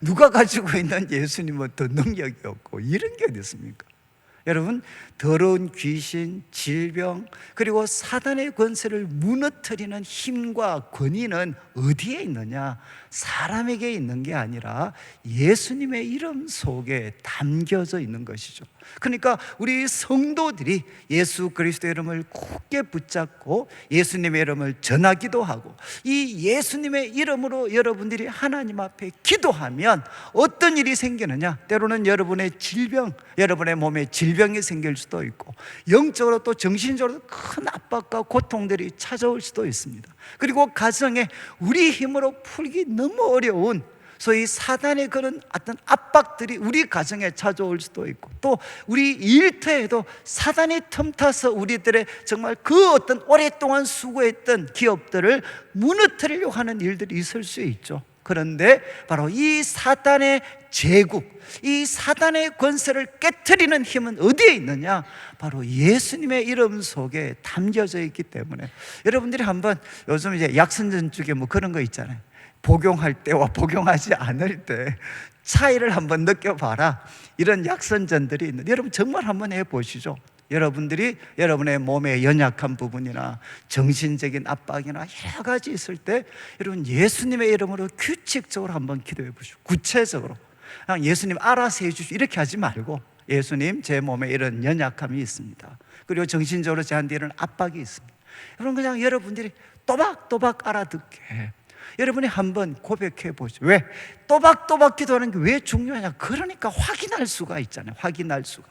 누가 가지고 있는 예수님은 더 능력이 없고, 이런 게 어디 있습니까? 여러분, 더러운 귀신, 질병, 그리고 사단의 권세를 무너뜨리는 힘과 권위는 어디에 있느냐? 사람에게 있는 게 아니라 예수님의 이름 속에 담겨져 있는 것이죠. 그러니까 우리 성도들이 예수 그리스도의 이름을 굳게 붙잡고 예수님의 이름을 전하기도 하고, 이 예수님의 이름으로 여러분들이 하나님 앞에 기도하면 어떤 일이 생기느냐? 때로는 여러분의 질병, 여러분의 몸에 질병이 생길 수도 있고, 영적으로 또 정신적으로 큰 압박과 고통들이 찾아올 수도 있습니다. 그리고 가정에 우리 힘으로 풀기 너무 어려운 소위 사단의 그런 어떤 압박들이 우리 가정에 찾아올 수도 있고, 또 우리 일터에도 사단이 틈타서 우리들의 정말 그 어떤 오랫동안 수고했던 기업들을 무너뜨리려고 하는 일들이 있을 수 있죠. 그런데 바로 이 사단의 제국, 이 사단의 권세를 깨트리는 힘은 어디에 있느냐? 바로 예수님의 이름 속에 담겨져 있기 때문에, 여러분들이 한번 요즘 이제 약선전 쪽에 뭐 그런 거 있잖아요. 복용할 때와 복용하지 않을 때 차이를 한번 느껴봐라, 이런 약선전들이 있는데, 여러분 정말 한번 해보시죠. 여러분들이 여러분의 몸에 연약한 부분이나 정신적인 압박이나 여러 가지 있을 때, 여러분 예수님의 이름으로 규칙적으로 한번 기도해 보시고, 구체적으로 그냥 예수님 알아서 해주시오 이렇게 하지 말고, 예수님 제 몸에 이런 연약함이 있습니다, 그리고 정신적으로 저한테 이런 압박이 있습니다. 여러분 그냥 여러분들이 또박또박 알아듣게 여러분이 한번 고백해 보시죠. 왜? 또박또박 기도하는 게 왜 중요하냐? 그러니까 확인할 수가 있잖아요. 확인할 수가.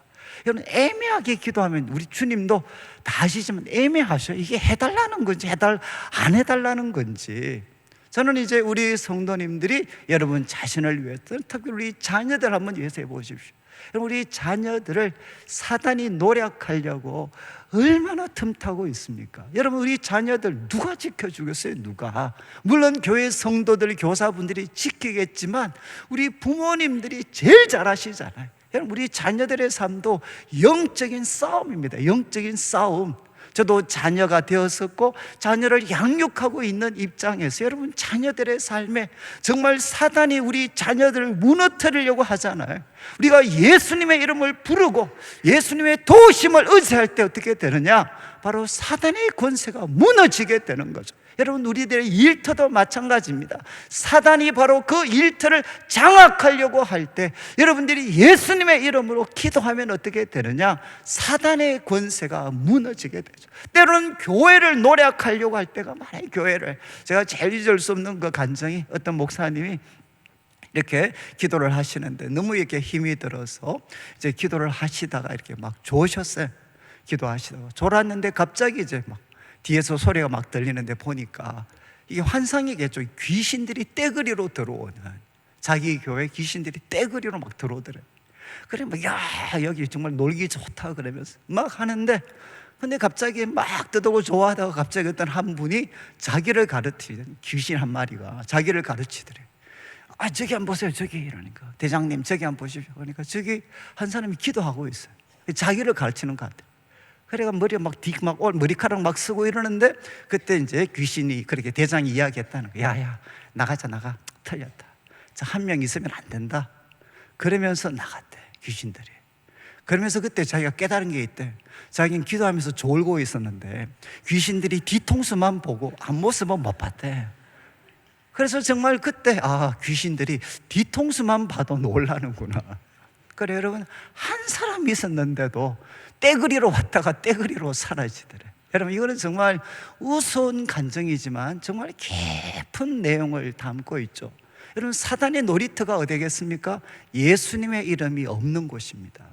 여러분 애매하게 기도하면, 우리 주님도 다 아시지만 애매하셔. 이게 해달라는 건지 안 해달라는 건지. 저는 이제 우리 성도님들이 여러분 자신을 위해서, 특히 우리 자녀들 한번 위해서 해보십시오. 우리 자녀들을 사단이 노력하려고 얼마나 틈타고 있습니까? 여러분 우리 자녀들 누가 지켜주겠어요? 누가? 물론 교회 성도들, 교사분들이 지키겠지만 우리 부모님들이 제일 잘 아시잖아요. 여러분 우리 자녀들의 삶도 영적인 싸움입니다. 영적인 싸움. 저도 자녀가 되었었고 자녀를 양육하고 있는 입장에서, 여러분 자녀들의 삶에 정말 사단이 우리 자녀들을 무너뜨리려고 하잖아요. 우리가 예수님의 이름을 부르고 예수님의 도우심을 의지할 때 어떻게 되느냐? 바로 사단의 권세가 무너지게 되는 거죠. 여러분 우리들의 일터도 마찬가지입니다. 사단이 바로 그 일터를 장악하려고 할 때 여러분들이 예수님의 이름으로 기도하면 어떻게 되느냐? 사단의 권세가 무너지게 되죠. 때로는 교회를 노력하려고 할 때가 많아요. 교회를. 제가 제일 잊을 수 없는 그 간증이, 어떤 목사님이 이렇게 기도를 하시는데 너무 이렇게 힘이 들어서 이제 기도를 하시다가 이렇게 막 조셨어요. 기도하시다가 졸았는데 갑자기 이제 막 뒤에서 소리가 막 들리는데 보니까 이게 환상이겠죠. 귀신들이 떼거리로 들어오는, 자기 교회 귀신들이 떼거리로 막 들어오더래. 그래 막 야 여기 정말 놀기 좋다 그러면서 막 하는데, 근데 갑자기 막 뜨더고 좋아하다가 갑자기 어떤 한 분이 자기를 가르치는 귀신 한 마리가 자기를 가르치더래. 아 저기 한번 보세요 저기, 이러니까 대장님 저기 한번 보십시오. 그러니까 저기 한 사람이 기도하고 있어요. 자기를 가르치는 것 같아요. 그래가 머리에 막 머리카락 막 쓰고 이러는데, 그때 이제 귀신이 그렇게 대장이 이야기했다는 거야. 야야 나가자 나가. 틀렸다. 자, 한 명 있으면 안 된다. 그러면서 나갔대 귀신들이. 그러면서 그때 자기가 깨달은 게 있대. 자기는 기도하면서 졸고 있었는데 귀신들이 뒤통수만 보고 앞모습은 못 봤대. 그래서 정말 그때 귀신들이 뒤통수만 봐도 놀라는구나. 그래 여러분, 한 사람 있었는데도 떼그리로 왔다가 떼그리로 사라지더래. 여러분 이거는 정말 우스운 간증이지만 정말 깊은 내용을 담고 있죠. 여러분 사단의 놀이터가 어디겠습니까? 예수님의 이름이 없는 곳입니다.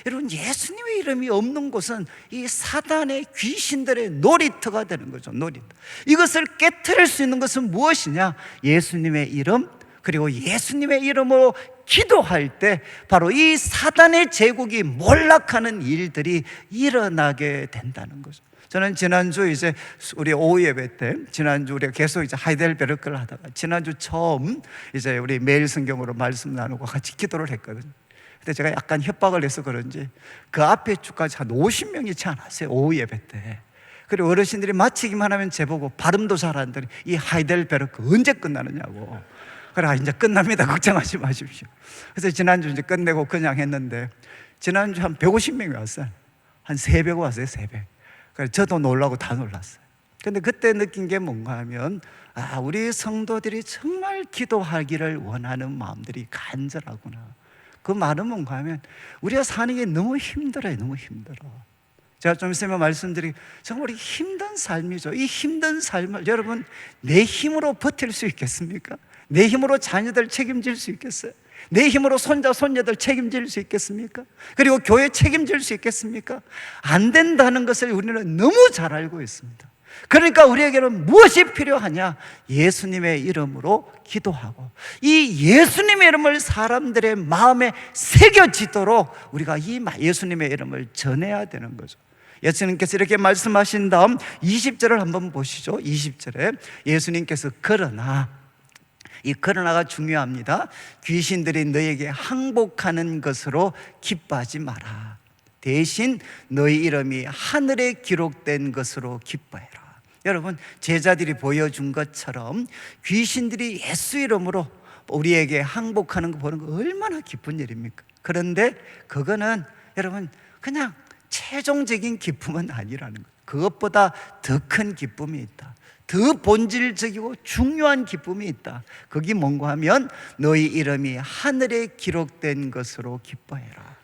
여러분 예수님의 이름이 없는 곳은 이 사단의 귀신들의 놀이터가 되는 거죠. 놀이터. 이것을 깨트릴 수 있는 것은 무엇이냐? 예수님의 이름, 그리고 예수님의 이름으로 기도할 때 바로 이 사단의 제국이 몰락하는 일들이 일어나게 된다는 거죠. 저는 지난주 이제 우리 오후 예배 때, 지난주 우리가 계속 이제 하이델베르크를 하다가 지난주 처음 이제 우리 매일 성경으로 말씀 나누고 같이 기도를 했거든요. 근데 제가 약간 협박을 해서 그런지 그 앞에 주까지 한 50명이 채 안 왔어요, 오후 예배 때. 그리고 어르신들이 마치기만 하면 제보고 발음도 잘 안 되니 이 하이델베르크 언제 끝나느냐고. 그래 이제 끝납니다, 걱정하지 마십시오. 그래서 지난주 이제 끝내고 그냥 했는데 지난주 한 150명이 왔어요. 한 3배 왔어요, 3배. 그래서 저도 놀라고 다 놀랐어요. 근데 그때 느낀 게 뭔가 하면 우리 성도들이 정말 기도하기를 원하는 마음들이 간절하구나. 그 말은 뭔가 하면 우리가 사는 게 너무 힘들어요. 너무 힘들어. 제가 좀 있으면 말씀드리기, 정말 힘든 삶이죠. 이 힘든 삶을 여러분 내 힘으로 버틸 수 있겠습니까? 내 힘으로 자녀들 책임질 수 있겠어요? 내 힘으로 손자 손녀들 책임질 수 있겠습니까? 그리고 교회 책임질 수 있겠습니까? 안 된다는 것을 우리는 너무 잘 알고 있습니다. 그러니까 우리에게는 무엇이 필요하냐? 예수님의 이름으로 기도하고 이 예수님의 이름을 사람들의 마음에 새겨지도록 우리가 이 예수님의 이름을 전해야 되는 거죠. 예수님께서 이렇게 말씀하신 다음 20절을 한번 보시죠. 20절에 예수님께서 이 그러나가 중요합니다. 귀신들이 너에게 항복하는 것으로 기뻐하지 마라. 대신 너희 이름이 하늘에 기록된 것으로 기뻐해라. 여러분 제자들이 보여준 것처럼 귀신들이 예수 이름으로 우리에게 항복하는 거 보는 거 얼마나 기쁜 일입니까? 그런데 그거는 여러분 그냥 최종적인 기쁨은 아니라는 거예요. 그것보다 더 큰 기쁨이 있다. 더 본질적이고 중요한 기쁨이 있다. 그게 뭔가 하면 너희 이름이 하늘에 기록된 것으로 기뻐해라.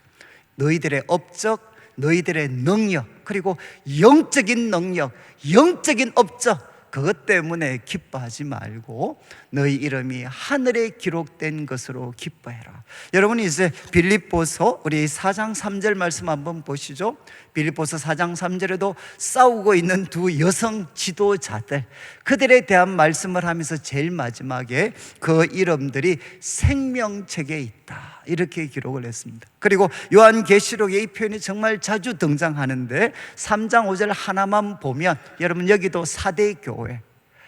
너희들의 업적, 너희들의 능력, 그리고 영적인 능력, 영적인 업적, 그것 때문에 기뻐하지 말고 너희 이름이 하늘에 기록된 것으로 기뻐해라. 여러분이 이제 빌립보서 우리 4장 3절 말씀 한번 보시죠. 빌립보서 4장 3절에도 싸우고 있는 두 여성 지도자들, 그들에 대한 말씀을 하면서 제일 마지막에 그 이름들이 생명책에 있다 이렇게 기록을 했습니다. 그리고 요한계시록에 이 표현이 정말 자주 등장하는데 3장 5절 하나만 보면 여러분 여기도 사대 교회,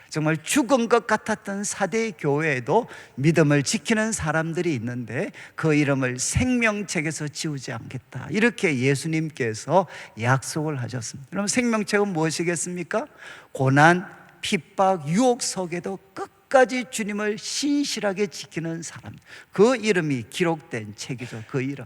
정말 죽은 것 같았던 사대 교회에도 믿음을 지키는 사람들이 있는데 그 이름을 생명책에서 지우지 않겠다 이렇게 예수님께서 약속을 하셨습니다. 그럼 생명책은 무엇이겠습니까? 고난, 핍박, 유혹 속에도 끝까지 주님을 신실하게 지키는 사람, 그 이름이 기록된 책이죠. 그 이름,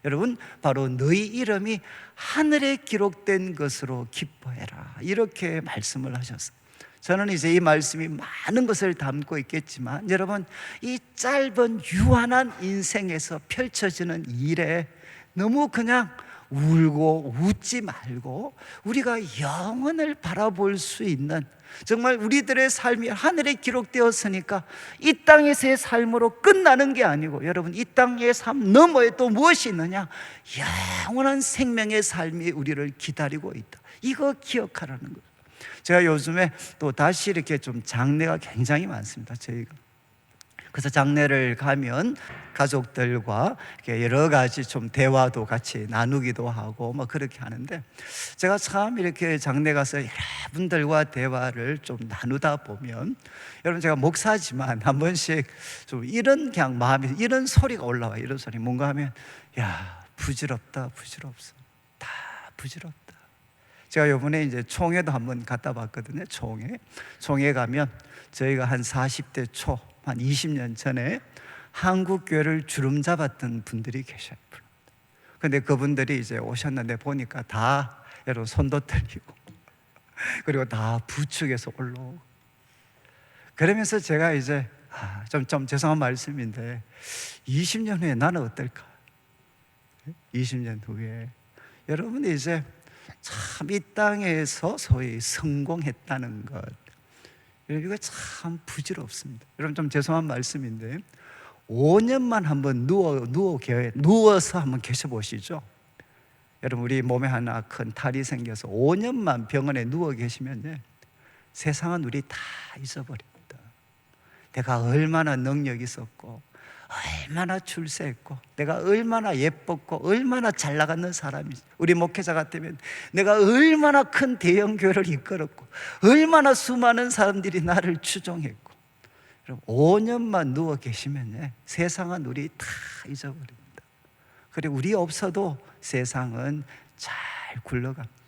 여러분 바로 너희 이름이 하늘에 기록된 것으로 기뻐해라 이렇게 말씀을 하셨어요. 저는 이제 이 말씀이 많은 것을 담고 있겠지만 여러분 이 짧은 유한한 인생에서 펼쳐지는 일에 너무 그냥 울고 웃지 말고 우리가 영원을 바라볼 수 있는, 정말 우리들의 삶이 하늘에 기록되었으니까 이 땅에서의 삶으로 끝나는 게 아니고 여러분 이 땅의 삶 너머에 또 무엇이 있느냐? 영원한 생명의 삶이 우리를 기다리고 있다. 이거 기억하라는 거예요. 제가 요즘에 또 다시 이렇게 좀 장례가 굉장히 많습니다. 저희가 그래서 장례를 가면 가족들과 이렇게 여러 가지 좀 대화도 같이 나누기도 하고 뭐 그렇게 하는데, 제가 참 이렇게 장례 가서 여러분들과 대화를 좀 나누다 보면, 여러분 제가 목사지만 한 번씩 좀 이런 그냥 마음에 이런 소리가 올라와요. 이런 소리. 뭔가 하면 야, 부질없다, 부질없어. 다 부질없다. 제가 요번에 이제 총회도 한번 갔다 봤거든요. 총회 가면 저희가 한 40대 초, 한 20년 전에 한국 교회를 주름 잡았던 분들이 계셔요. 근데 그분들이 이제 오셨는데 보니까 다 여러분 손도 떨리고 그리고 다 부축에서 올라오고, 그러면서 제가 이제 좀 죄송한 말씀인데 20년 후에 나는 어떨까? 20년 후에 여러분이 이제 참 이 땅에서 소위 성공했다는 것, 이거 참 부질없습니다. 여러분 좀 죄송한 말씀인데 5년만 한번 누워서 한번 계셔보시죠. 여러분 우리 몸에 하나 큰 탈이 생겨서 5년만 병원에 누워 계시면 세상은 우리 다 잊어버립니다. 내가 얼마나 능력이 있었고, 얼마나 출세했고, 내가 얼마나 예뻤고, 얼마나 잘 나가는 사람이지. 우리 목회자 같으면 내가 얼마나 큰 대형 교회를 이끌었고, 얼마나 수많은 사람들이 나를 추종했고. 여러분 5년만 누워 계시면 세상은 우리 다 잊어버립니다. 그리고 우리 없어도 세상은 잘 굴러갑니다.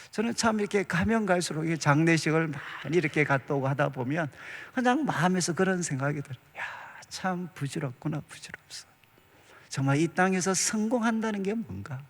저는 참 이렇게 가면 갈수록 장례식을 많이 이렇게 갔다 오고 하다 보면 그냥 마음에서 그런 생각이 들어요. 야, 참 부질없구나, 부질없어. 정말 이 땅에서 성공한다는 게 뭔가,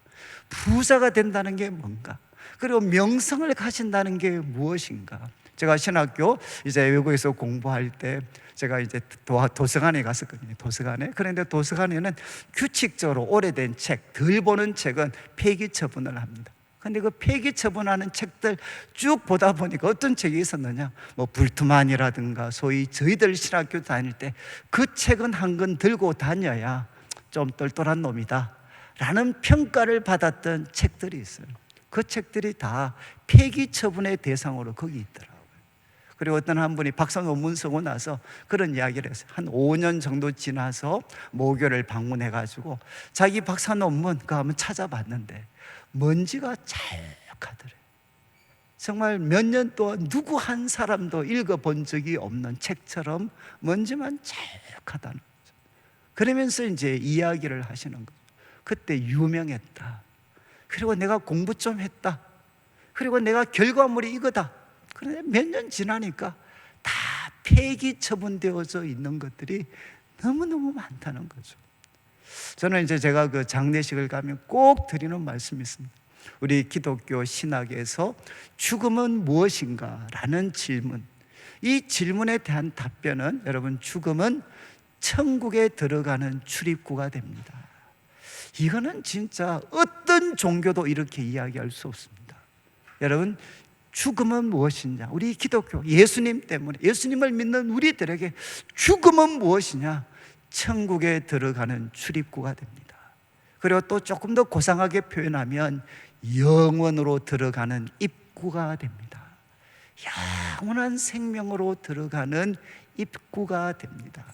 부자가 된다는 게 뭔가, 그리고 명성을 가진다는 게 무엇인가. 제가 신학교 이제 외국에서 공부할 때 제가 이제 도서관에 갔었거든요. 도서관에. 그런데 도서관에는 규칙적으로 오래된 책, 덜 보는 책은 폐기 처분을 합니다. 근데 그 폐기 처분하는 책들 쭉 보다 보니까 어떤 책이 있었느냐, 뭐 불투만이라든가 소위 저희들 신학교 다닐 때 그 책은 한 권 들고 다녀야 좀 똘똘한 놈이다 라는 평가를 받았던 책들이 있어요. 그 책들이 다 폐기 처분의 대상으로 거기 있더라고요. 그리고 어떤 한 분이 박사 논문 쓰고 나서 그런 이야기를 했어요. 한 5년 정도 지나서 모교를 방문해가지고 자기 박사 논문 그거 한번 찾아봤는데 먼지가 자욱하더래요. 정말 몇 년 동안 누구 한 사람도 읽어본 적이 없는 책처럼 먼지만 자욱하다는 거죠. 그러면서 이제 이야기를 하시는 거죠. 그때 유명했다. 그리고 내가 공부 좀 했다. 그리고 내가 결과물이 이거다. 그런데 몇 년 지나니까 다 폐기 처분되어져 있는 것들이 너무너무 많다는 거죠. 저는 이제 제가 그 장례식을 가면 꼭 드리는 말씀이 있습니다. 우리 기독교 신학에서 죽음은 무엇인가? 라는 질문, 이 질문에 대한 답변은 여러분, 죽음은 천국에 들어가는 출입구가 됩니다. 이거는 진짜 어떤 종교도 이렇게 이야기할 수 없습니다. 여러분, 죽음은 무엇이냐? 우리 기독교 예수님 때문에, 예수님을 믿는 우리들에게 죽음은 무엇이냐? 천국에 들어가는 출입구가 됩니다. 그리고 또 조금 더 고상하게 표현하면 영원으로 들어가는 입구가 됩니다. 영원한 생명으로 들어가는 입구가 됩니다.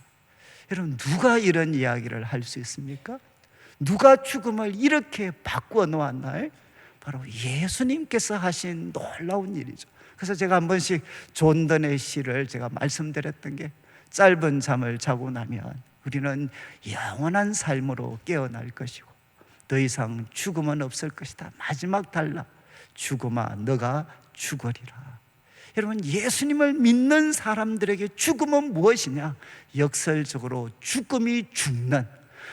여러분, 누가 이런 이야기를 할 수 있습니까? 누가 죽음을 이렇게 바꾸어 놓았나요? 바로 예수님께서 하신 놀라운 일이죠. 그래서 제가 한 번씩 존던의 시를 제가 말씀드렸던 게, 짧은 잠을 자고 나면 우리는 영원한 삶으로 깨어날 것이고 더 이상 죽음은 없을 것이다. 마지막 단락, 죽음아 너가 죽으리라. 여러분, 예수님을 믿는 사람들에게 죽음은 무엇이냐? 역설적으로 죽음이 죽는,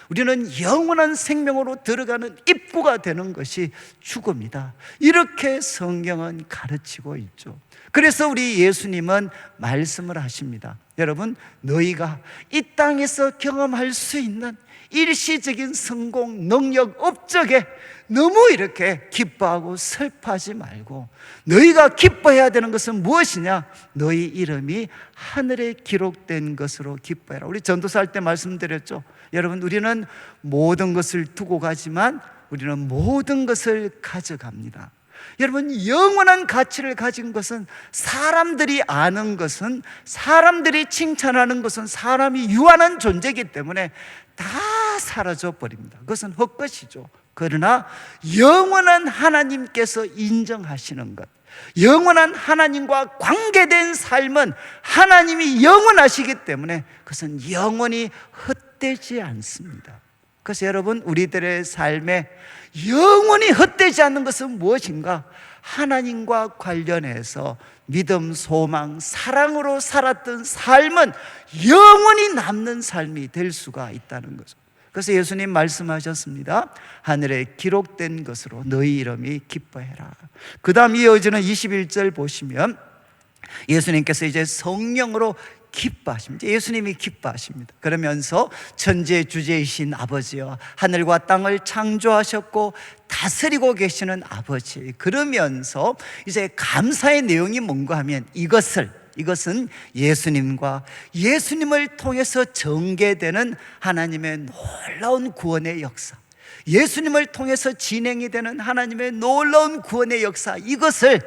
우리는 영원한 생명으로 들어가는 입구가 되는 것이 죽음이다. 이렇게 성경은 가르치고 있죠. 그래서 우리 예수님은 말씀을 하십니다. 여러분, 너희가 이 땅에서 경험할 수 있는 일시적인 성공, 능력, 업적에 너무 이렇게 기뻐하고 슬퍼하지 말고, 너희가 기뻐해야 되는 것은 무엇이냐? 너희 이름이 하늘에 기록된 것으로 기뻐해라. 우리 전도사 할 때 말씀드렸죠. 여러분, 우리는 모든 것을 두고 가지만 우리는 모든 것을 가져갑니다. 여러분, 영원한 가치를 가진 것은, 사람들이 아는 것은, 사람들이 칭찬하는 것은 사람이 유한한 존재이기 때문에 다 사라져 버립니다. 그것은 헛것이죠. 그러나 영원한 하나님께서 인정하시는 것, 영원한 하나님과 관계된 삶은 하나님이 영원하시기 때문에 그것은 영원히 헛되지 않습니다. 그래서 여러분, 우리들의 삶에 영원히 헛되지 않는 것은 무엇인가? 하나님과 관련해서 믿음, 소망, 사랑으로 살았던 삶은 영원히 남는 삶이 될 수가 있다는 거죠. 그래서 예수님 말씀하셨습니다. 하늘에 기록된 것으로 너희 이름이 기뻐해라. 그 다음 이어지는 21절 보시면 예수님께서 이제 성령으로 기뻐하십니다. 예수님이 기뻐하십니다. 그러면서 천지의 주제이신 아버지여, 하늘과 땅을 창조하셨고 다스리고 계시는 아버지, 그러면서 이제 감사의 내용이 뭔가 하면 이것은 예수님과 예수님을 통해서 전개되는 하나님의 놀라운 구원의 역사, 예수님을 통해서 진행이 되는 하나님의 놀라운 구원의 역사, 이것을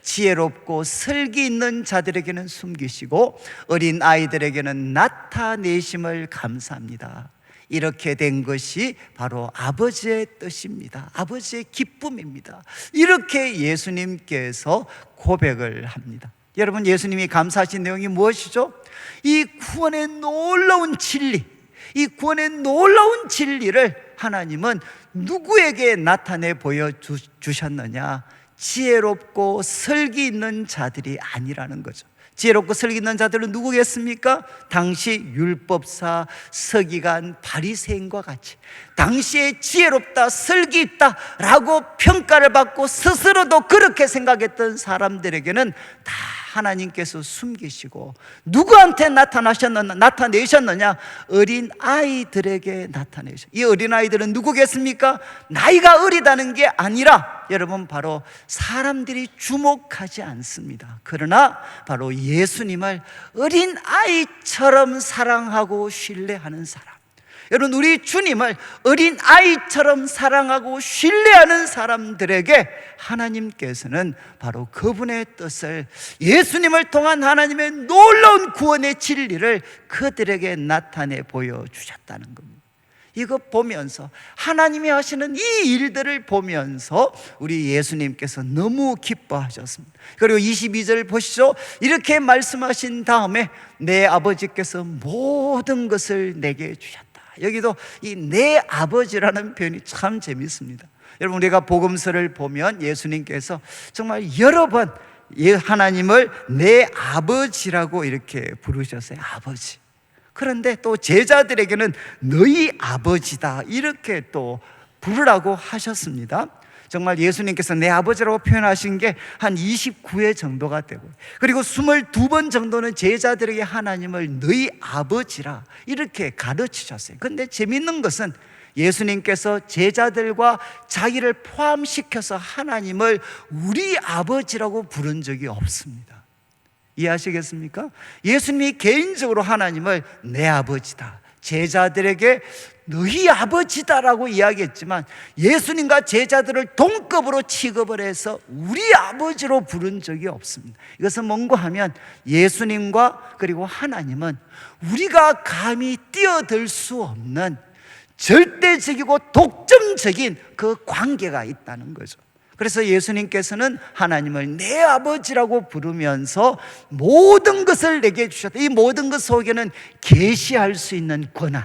지혜롭고 슬기 있는 자들에게는 숨기시고 어린 아이들에게는 나타내심을 감사합니다. 이렇게 된 것이 바로 아버지의 뜻입니다. 아버지의 기쁨입니다. 이렇게 예수님께서 고백을 합니다. 여러분, 예수님이 감사하신 내용이 무엇이죠? 이 구원의 놀라운 진리, 이 구원의 놀라운 진리를 하나님은 누구에게 나타내 보여주셨느냐? 지혜롭고 슬기 있는 자들이 아니라는 거죠. 지혜롭고 슬기 있는 자들은 누구겠습니까? 당시 율법사, 서기관, 바리새인과 같이 당시에 지혜롭다, 슬기 있다 라고 평가를 받고 스스로도 그렇게 생각했던 사람들에게는 다 하나님께서 숨기시고 누구한테 나타내셨느냐? 어린 아이들에게 나타내셨어요. 이 어린 아이들은 누구겠습니까? 나이가 어리다는 게 아니라 여러분, 바로 사람들이 주목하지 않습니다. 그러나 바로 예수님을 어린 아이처럼 사랑하고 신뢰하는 사람, 여러분, 우리 주님을 어린 아이처럼 사랑하고 신뢰하는 사람들에게 하나님께서는 바로 그분의 뜻을, 예수님을 통한 하나님의 놀라운 구원의 진리를 그들에게 나타내 보여주셨다는 겁니다. 이거 보면서, 하나님이 하시는 이 일들을 보면서 우리 예수님께서 너무 기뻐하셨습니다. 그리고 22절 보시죠. 이렇게 말씀하신 다음에 내 아버지께서 모든 것을 내게 주셨다. 여기도 이 내 아버지라는 표현이 참 재밌습니다. 여러분, 우리가 복음서를 보면 예수님께서 정말 여러 번 하나님을 내 아버지라고 이렇게 부르셨어요. 아버지. 그런데 또 제자들에게는 너희 아버지다 이렇게 또 부르라고 하셨습니다. 정말 예수님께서 내 아버지라고 표현하신 게 한 29회 정도가 되고, 그리고 22번 정도는 제자들에게 하나님을 너희 아버지라 이렇게 가르치셨어요. 그런데 재밌는 것은 예수님께서 제자들과 자기를 포함시켜서 하나님을 우리 아버지라고 부른 적이 없습니다. 이해하시겠습니까? 예수님이 개인적으로 하나님을 내 아버지다, 제자들에게 너희 아버지다라고 이야기했지만 예수님과 제자들을 동급으로 취급을 해서 우리 아버지로 부른 적이 없습니다. 이것은 뭔가 하면 예수님과 그리고 하나님은 우리가 감히 뛰어들 수 없는 절대적이고 독점적인 그 관계가 있다는 거죠. 그래서 예수님께서는 하나님을 내 아버지라고 부르면서 모든 것을 내게 주셨다. 이 모든 것 속에는 계시할 수 있는 권한,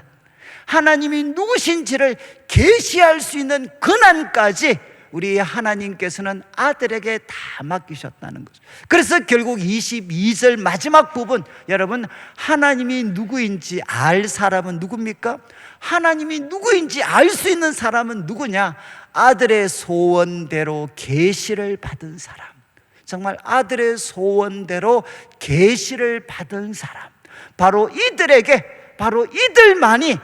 하나님이 누구신지를 계시할 수 있는 권한까지 우리 하나님께서는 아들에게 다 맡기셨다는 거죠. 그래서 결국 22절 마지막 부분, 여러분, 하나님이 누구인지 알 사람은 누굽니까? 하나님이 누구인지 알 수 있는 사람은 누구냐? 아들의 소원대로 계시를 받은 사람, 정말 아들의 소원대로 계시를 받은 사람, 바로 이들만이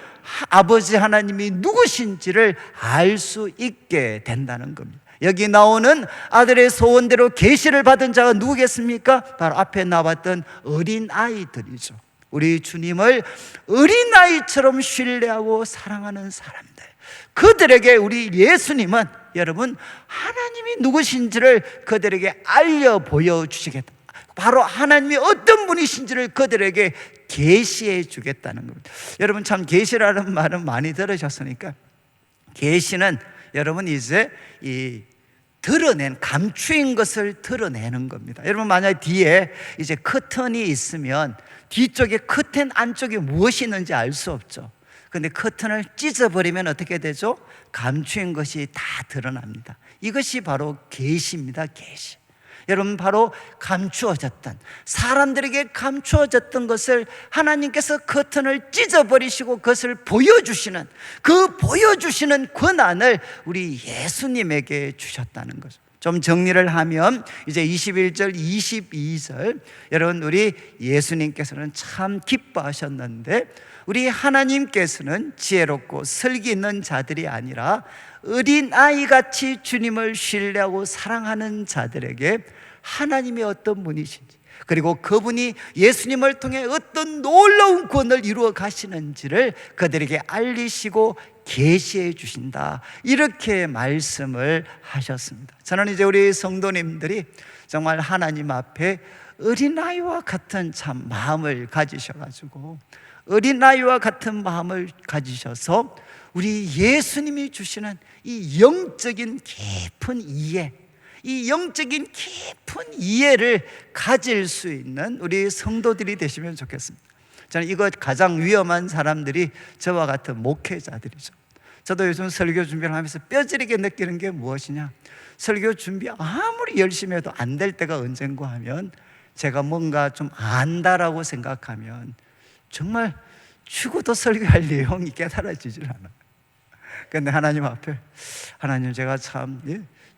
아버지 하나님이 누구신지를 알 수 있게 된다는 겁니다. 여기 나오는 아들의 소원대로 계시를 받은 자가 누구겠습니까? 바로 앞에 나왔던 어린아이들이죠. 우리 주님을 어린아이처럼 신뢰하고 사랑하는 사람들, 그들에게 우리 예수님은 여러분 하나님이 누구신지를 그들에게 알려 보여주시겠다. 바로 하나님이 어떤 분이신지를 그들에게 계시해 주겠다는 겁니다. 여러분 참 계시라는 말은 많이 들으셨으니까, 계시는 여러분 이제 이 드러낸, 감추인 것을 드러내는 겁니다. 여러분 만약 뒤에 이제 커튼이 있으면 뒤쪽에 커튼 안쪽에 무엇이 있는지 알 수 없죠. 근데 커튼을 찢어버리면 어떻게 되죠? 감추인 것이 다 드러납니다. 이것이 바로 계시입니다. 계시. 여러분 바로 감추어졌던, 사람들에게 감추어졌던 것을 하나님께서 커튼을 찢어버리시고 그것을 보여주시는, 그 보여주시는 권한을 우리 예수님에게 주셨다는 거죠. 좀 정리를 하면 이제 21절 22절, 여러분 우리 예수님께서는 참 기뻐하셨는데 우리 하나님께서는 지혜롭고 슬기 있는 자들이 아니라 어린아이같이 주님을 신뢰하고 사랑하는 자들에게 하나님이 어떤 분이신지, 그리고 그분이 예수님을 통해 어떤 놀라운 구원을 이루어 가시는지를 그들에게 알리시고 계시해 주신다, 이렇게 말씀을 하셨습니다. 저는 이제 우리 성도님들이 정말 하나님 앞에 어린아이와 같은 참 마음을 가지셔가지고, 어린아이와 같은 마음을 가지셔서 우리 예수님이 주시는 이 영적인 깊은 이해, 이 영적인 깊은 이해를 가질 수 있는 우리 성도들이 되시면 좋겠습니다. 저는 이거 가장 위험한 사람들이 저와 같은 목회자들이죠. 저도 요즘 설교 준비를 하면서 뼈저리게 느끼는 게 무엇이냐, 설교 준비 아무리 열심히 해도 안 될 때가 언젠가 하면, 제가 뭔가 좀 안다라고 생각하면 정말 죽어도 설교할 내용이 깨달아지질 않아요. 그런데 하나님 앞에, 하나님 제가 참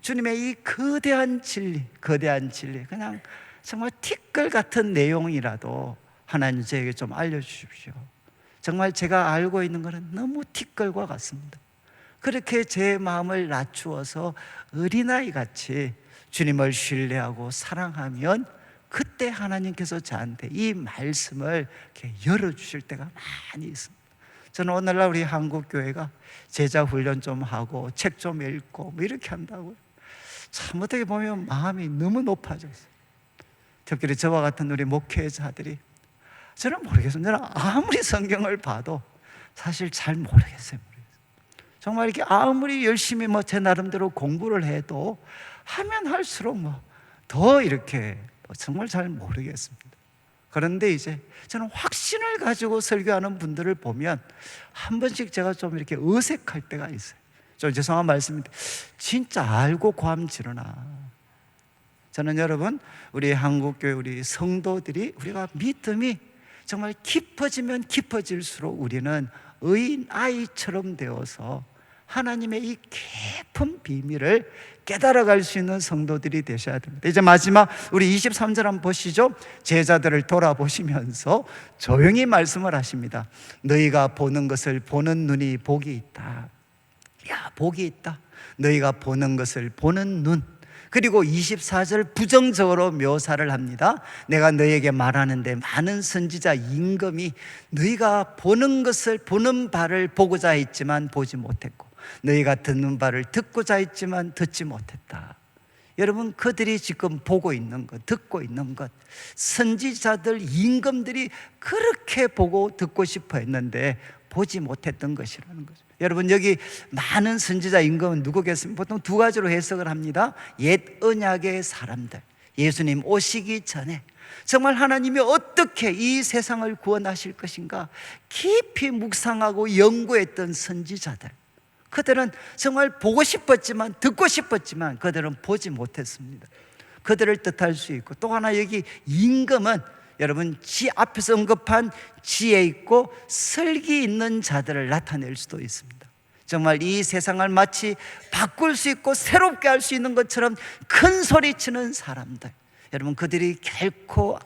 주님의 이 거대한 진리, 그냥 정말 티끌 같은 내용이라도 하나님 저에게 좀 알려주십시오. 정말 제가 알고 있는 것은 너무 티끌과 같습니다. 그렇게 제 마음을 낮추어서 어린아이같이 주님을 신뢰하고 사랑하면, 그때 하나님께서 저한테 이 말씀을 이렇게 열어주실 때가 많이 있습니다. 저는 오늘날 우리 한국교회가 제자 훈련 좀 하고 책 좀 읽고 뭐 이렇게 한다고요. 참 어떻게 보면 마음이 너무 높아졌어요. 특별히 저와 같은 우리 목회자들이, 저는 모르겠어요. 저는 아무리 성경을 봐도 사실 잘 모르겠어요. 정말 이렇게 아무리 열심히 뭐 제 나름대로 공부를 해도 하면 할수록 뭐 더 이렇게 정말 잘 모르겠습니다. 그런데 이제 저는 확신을 가지고 설교하는 분들을 보면 한 번씩 제가 좀 이렇게 어색할 때가 있어요. 좀 죄송한 말씀인데 진짜 알고 고함지르나. 저는 여러분 우리 한국교회 우리 성도들이, 우리가 믿음이 정말 깊어지면 깊어질수록 우리는 어린아이처럼 되어서 하나님의 이 깊은 비밀을 깨달아갈 수 있는 성도들이 되셔야 됩니다. 이제 마지막 우리 23절 한번 보시죠. 제자들을 돌아보시면서 조용히 말씀을 하십니다. 너희가 보는 것을 보는 눈이 복이 있다. 야, 복이 있다. 너희가 보는 것을 보는 눈. 그리고 24절 부정적으로 묘사를 합니다. 내가 너희에게 말하는데 많은 선지자 임금이 너희가 보는 것을, 보는 바를 보고자 했지만 보지 못했고, 너희가 듣는 바를 듣고자 했지만 듣지 못했다. 여러분, 그들이 지금 보고 있는 것, 듣고 있는 것, 선지자들, 임금들이 그렇게 보고 듣고 싶어 했는데 보지 못했던 것이라는 거죠. 여러분, 여기 많은 선지자 임금은 누구겠습니까? 보통 두 가지로 해석을 합니다. 옛 언약의 사람들, 예수님 오시기 전에 정말 하나님이 어떻게 이 세상을 구원하실 것인가 깊이 묵상하고 연구했던 선지자들, 그들은 정말 보고 싶었지만, 듣고 싶었지만 그들은 보지 못했습니다. 그들을 뜻할 수 있고, 또 하나 여기 임금은 여러분 지 앞에서 언급한 지혜 있고 슬기 있는 자들을 나타낼 수도 있습니다. 정말 이 세상을 마치 바꿀 수 있고 새롭게 할 수 있는 것처럼 큰 소리치는 사람들, 여러분 그들이 결코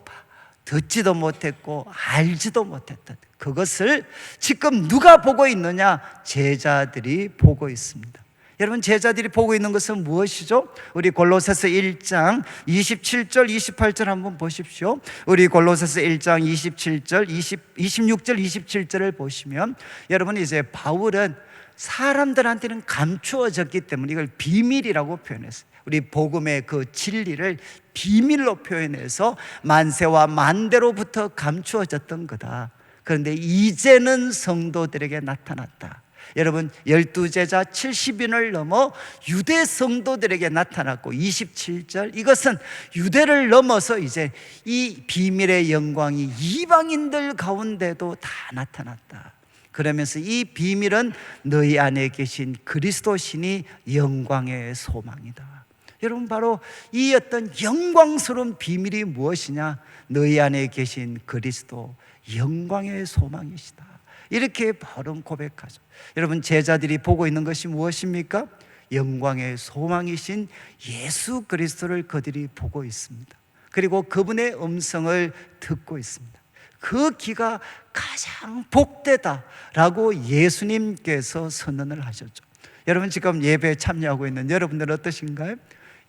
듣지도 못했고 알지도 못했던 그것을 지금 누가 보고 있느냐? 제자들이 보고 있습니다. 여러분, 제자들이 보고 있는 것은 무엇이죠? 우리 골로새서 1장 27절 28절 한번 보십시오. 우리 골로새서 1장 27절 26절 27절을 보시면, 여러분 이제 바울은 사람들한테는 감추어졌기 때문에 이걸 비밀이라고 표현했어요. 우리 복음의 그 진리를 비밀로 표현해서 만세와 만대로부터 감추어졌던 거다. 그런데 이제는 성도들에게 나타났다. 여러분, 12제자 70인을 넘어 유대 성도들에게 나타났고 27절, 이것은 유대를 넘어서 이제 이 비밀의 영광이 이방인들 가운데도 다 나타났다. 그러면서 이 비밀은 너희 안에 계신 그리스도 신이 영광의 소망이다. 여러분, 바로 이 어떤 영광스러운 비밀이 무엇이냐? 너희 안에 계신 그리스도 영광의 소망이시다. 이렇게 바로 고백하죠. 여러분, 제자들이 보고 있는 것이 무엇입니까? 영광의 소망이신 예수 그리스도를 그들이 보고 있습니다. 그리고 그분의 음성을 듣고 있습니다. 그 귀가 가장 복되다라고 예수님께서 선언을 하셨죠. 여러분, 지금 예배에 참여하고 있는 여러분들은 어떠신가요?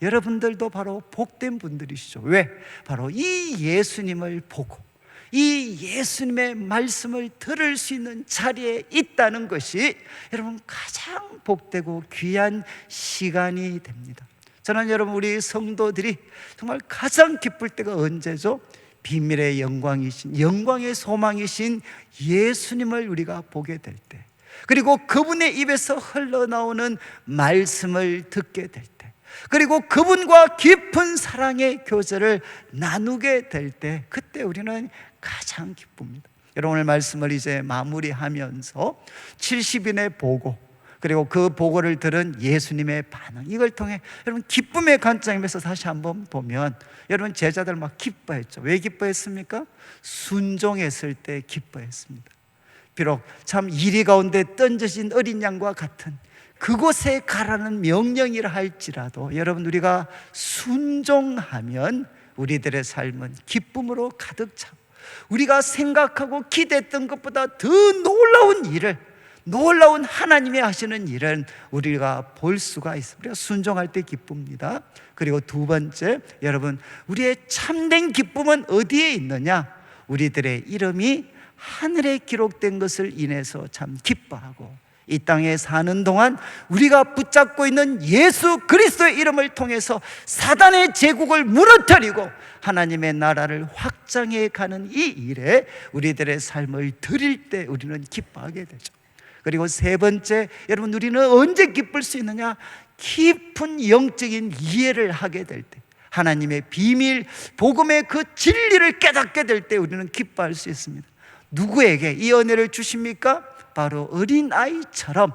여러분들도 바로 복된 분들이시죠. 왜? 바로 이 예수님을 보고 이 예수님의 말씀을 들을 수 있는 자리에 있다는 것이 여러분 가장 복되고 귀한 시간이 됩니다. 저는 여러분, 우리 성도들이 정말 가장 기쁠 때가 언제죠? 비밀의 영광이신, 영광의 소망이신 예수님을 우리가 보게 될 때, 그리고 그분의 입에서 흘러나오는 말씀을 듣게 될 때, 그리고 그분과 깊은 사랑의 교제를 나누게 될 때, 그때 우리는 가장 기쁩니다. 여러분, 오늘 말씀을 이제 마무리하면서 70인의 보고, 그리고 그 보고를 들은 예수님의 반응, 이걸 통해 여러분 기쁨의 관점에서 다시 한번 보면, 여러분 제자들 막 기뻐했죠. 왜 기뻐했습니까? 순종했을 때 기뻐했습니다. 비록 참 이리 가운데 던져진 어린 양과 같은 그곳에 가라는 명령이라 할지라도 여러분, 우리가 순종하면 우리들의 삶은 기쁨으로 가득 차고 우리가 생각하고 기대했던 것보다 더 놀라운 일을, 놀라운 하나님이 하시는 일은 우리가 볼 수가 있습니다. 우리가 순종할 때 기쁩니다. 그리고 두 번째, 여러분, 우리의 참된 기쁨은 어디에 있느냐? 우리들의 이름이 하늘에 기록된 것을 인해서 참 기뻐하고, 이 땅에 사는 동안 우리가 붙잡고 있는 예수 그리스도의 이름을 통해서 사단의 제국을 무너뜨리고 하나님의 나라를 확장해 가는 이 일에 우리들의 삶을 드릴 때 우리는 기뻐하게 되죠. 그리고 세 번째, 여러분, 우리는 언제 기쁠 수 있느냐? 깊은 영적인 이해를 하게 될 때, 하나님의 비밀, 복음의 그 진리를 깨닫게 될 때 우리는 기뻐할 수 있습니다. 누구에게 이 은혜를 주십니까? 바로 어린아이처럼,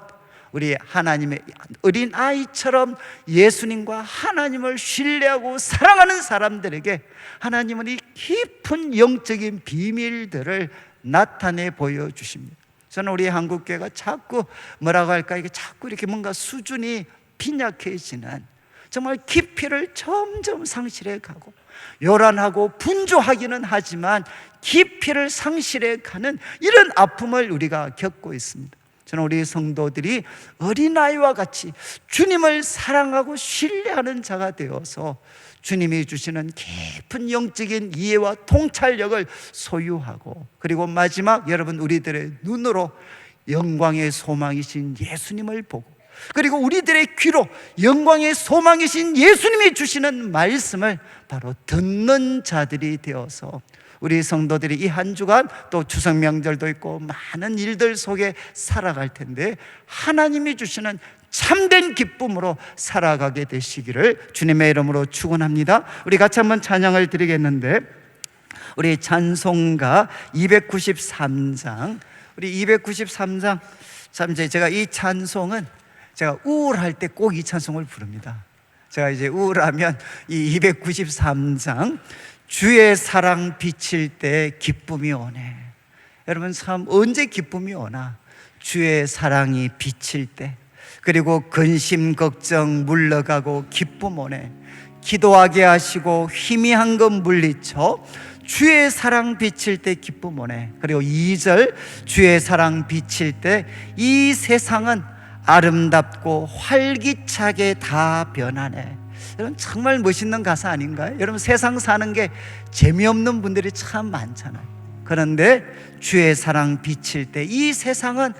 우리 하나님의 어린아이처럼 예수님과 하나님을 신뢰하고 사랑하는 사람들에게 하나님은 이 깊은 영적인 비밀들을 나타내 보여주십니다. 저는 우리 한국교회가 자꾸 뭐라고 할까, 이게 자꾸 이렇게 뭔가 수준이 빈약해지는, 정말 깊이를 점점 상실해 가고 요란하고 분주하기는 하지만 깊이를 상실해 가는 이런 아픔을 우리가 겪고 있습니다. 저는 우리 성도들이 어린아이와 같이 주님을 사랑하고 신뢰하는 자가 되어서 주님이 주시는 깊은 영적인 이해와 통찰력을 소유하고, 그리고 마지막, 여러분, 우리들의 눈으로 영광의 소망이신 예수님을 보고, 그리고 우리들의 귀로 영광의 소망이신 예수님이 주시는 말씀을 바로 듣는 자들이 되어서 우리 성도들이 이 한 주간, 또 추석 명절도 있고 많은 일들 속에 살아갈 텐데, 하나님이 주시는 참된 기쁨으로 살아가게 되시기를 주님의 이름으로 축원합니다. 우리 같이 한번 찬양을 드리겠는데, 우리 찬송가 293장, 우리 293장, 참 이제 제가 이 찬송은 제가 우울할 때 꼭 이 찬송을 부릅니다. 제가 이제 우울하면 이 293장, 주의 사랑 비칠 때 기쁨이 오네. 여러분, 참 언제 기쁨이 오나? 주의 사랑이 비칠 때, 그리고 근심 걱정 물러가고 기쁨 오네. 기도하게 하시고 희미한 것 물리쳐 주의 사랑 비칠 때 기쁨 오네. 그리고 2절, 주의 사랑 비칠 때 이 세상은 아름답고 활기차게 다 변하네. 여러분, 정말 멋있는 가사 아닌가요? 여러분, 세상 사는 게 재미없는 분들이 참 많잖아요. 그런데 주의 사랑 비칠 때 이 세상은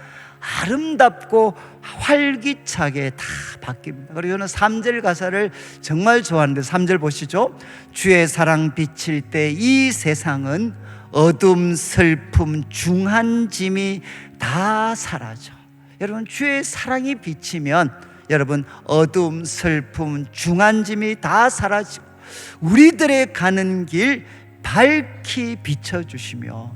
아름답고 활기차게 다 바뀝니다. 그리고 저는 3절 가사를 정말 좋아하는데 3절 보시죠. 주의 사랑 비칠 때 이 세상은 어둠, 슬픔, 중한 짐이 다 사라져. 여러분, 주의 사랑이 비치면 여러분 어둠, 슬픔, 중한 짐이 다 사라지고 우리들의 가는 길 밝히 비춰주시며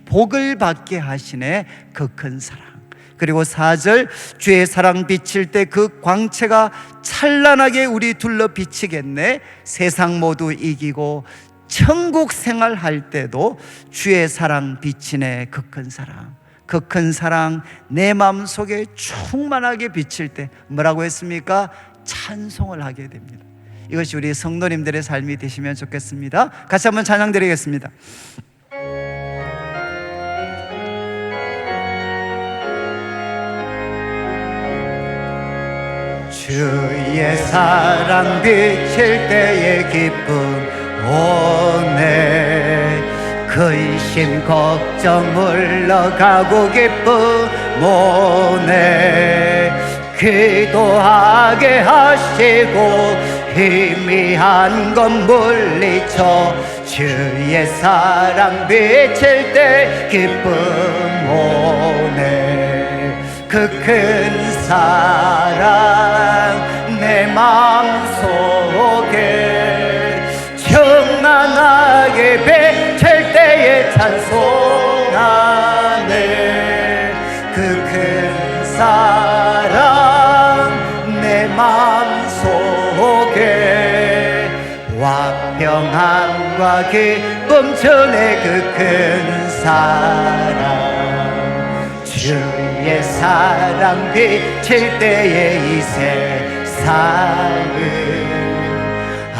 복을 받게 하시네 그 큰 사랑. 그리고 4절, 주의 사랑 비칠 때 그 광채가 찬란하게 우리 둘러 비치겠네. 세상 모두 이기고 천국 생활할 때도 주의 사랑 비치네 그 큰 사랑. 그 큰 사랑 내 마음속에 충만하게 비칠 때 뭐라고 했습니까? 찬송을 하게 됩니다. 이것이 우리 성도님들의 삶이 되시면 좋겠습니다. 같이 한번 찬양 드리겠습니다. 주의 사랑 비칠 때의 기쁨 오네. 근심 걱정 물러가고 기쁨 오네. 기도하게 하시고 희미한 건 물리쳐 주의 사랑 비칠 때 기쁨 오네. 그 큰 사랑 내 마음속에 충만하게 비칠 때에 찬송하네. 그 큰 사랑 내 마음속에 화평함과 기쁨 주네. 그 큰 사랑 주의 사랑 비칠 때에 이 세상은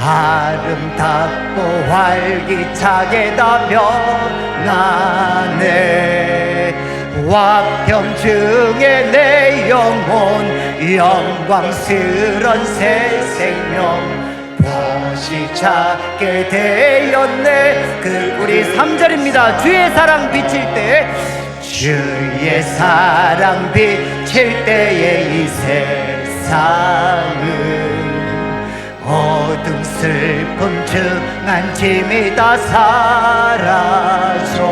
아름답고 활기차게 다 변하네. 화평 중에 내 영혼 영광스런 새 생명 다시 찾게 되었네. 그 우리 3절입니다. 주의 사랑 비칠 때 주의 사랑 비칠 때에 이 세상은 어둠, 슬픔, 중한 짐이 다 사라져.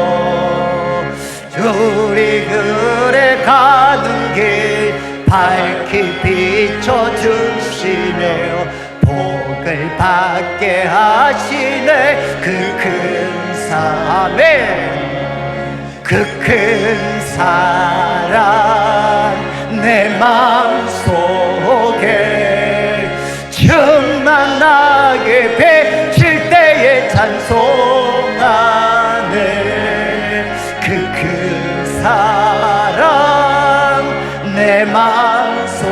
우리 그래 가는 길 밝히 비춰주시네요. 복을 받게 하시네. 그 큰 사랑 그 큰 사랑 내 마음속에 충만하게 비칠 때에 찬송하네. 그 큰 사랑 내 마음속에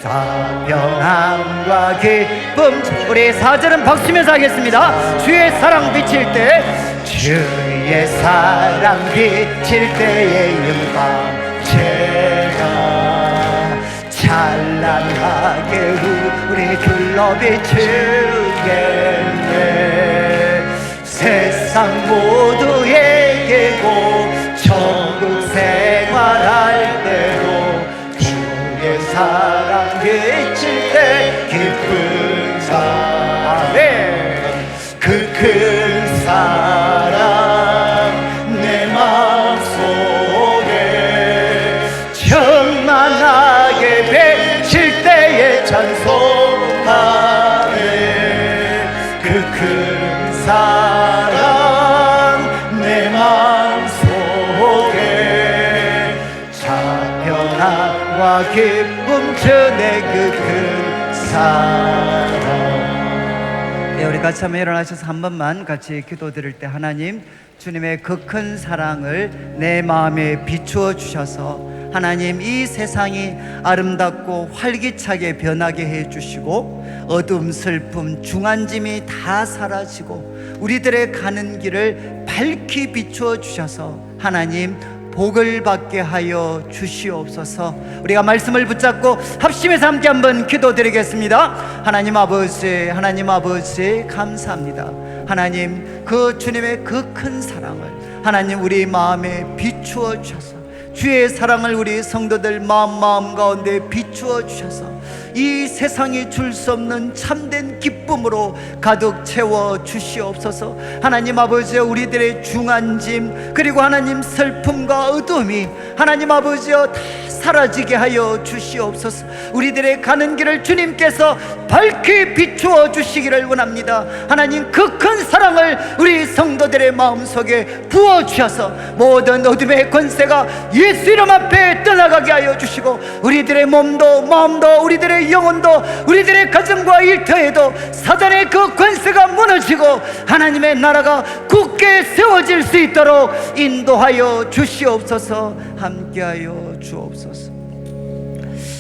다평함과 기쁨. 우리 4절은 박수면서 하겠습니다. 주의 사랑 비칠 때 주의 사랑 비칠 때의 영광제가 찬란하게 우리 둘러 비추겠네. 세상 모두에게고 천국 생활할 때도 주의 사랑 비칠 때 기쁜 사랑 그 큰 사랑 내 마음속에 충만하게 비칠 때에 찬송하네. 그 큰 사랑 내 마음속에 자편함과 기쁨 주네. 그 큰 사랑. 우리 같이 한번 일어나셔서 한 번만 같이 기도드릴 때, 하나님, 주님의 그 큰 사랑을 내 마음에 비추어 주셔서 하나님 이 세상이 아름답고 활기차게 변하게 해주시고 어둠, 슬픔, 중한 짐이 다 사라지고 우리들의 가는 길을 밝히 비추어 주셔서 하나님 복을 받게 하여 주시옵소서. 우리가 말씀을 붙잡고 합심해서 함께 한번 기도드리겠습니다. 하나님 아버지, 하나님 아버지 감사합니다. 하나님 그 주님의 그 큰 사랑을 하나님 우리 마음에 비추어 주셔서 주의 사랑을 우리 성도들 마음 가운데 비추어 주셔서 이 세상이 줄 수 없는 참된 기쁨으로 가득 채워 주시옵소서. 하나님 아버지, 우리들의 중한 짐 그리고 하나님 슬픔과 어둠이 하나님 아버지여 다 사라지게 하여 주시옵소서. 우리들의 가는 길을 주님께서 밝게 비추어 주시기를 원합니다. 하나님 그 큰 사랑을 우리 성도들의 마음속에 부어 주셔서 모든 어둠의 권세가 예수 이름 앞에 떠나가게 하여 주시고 우리들의 몸도 마음도 우리들의 영혼도 우리들의 가정과 일터에도 사단의 그 권세가 무너지고 하나님의 나라가 굳게 세워질 수 있도록 인도하여 주시옵소서. 함께하여 주옵소서.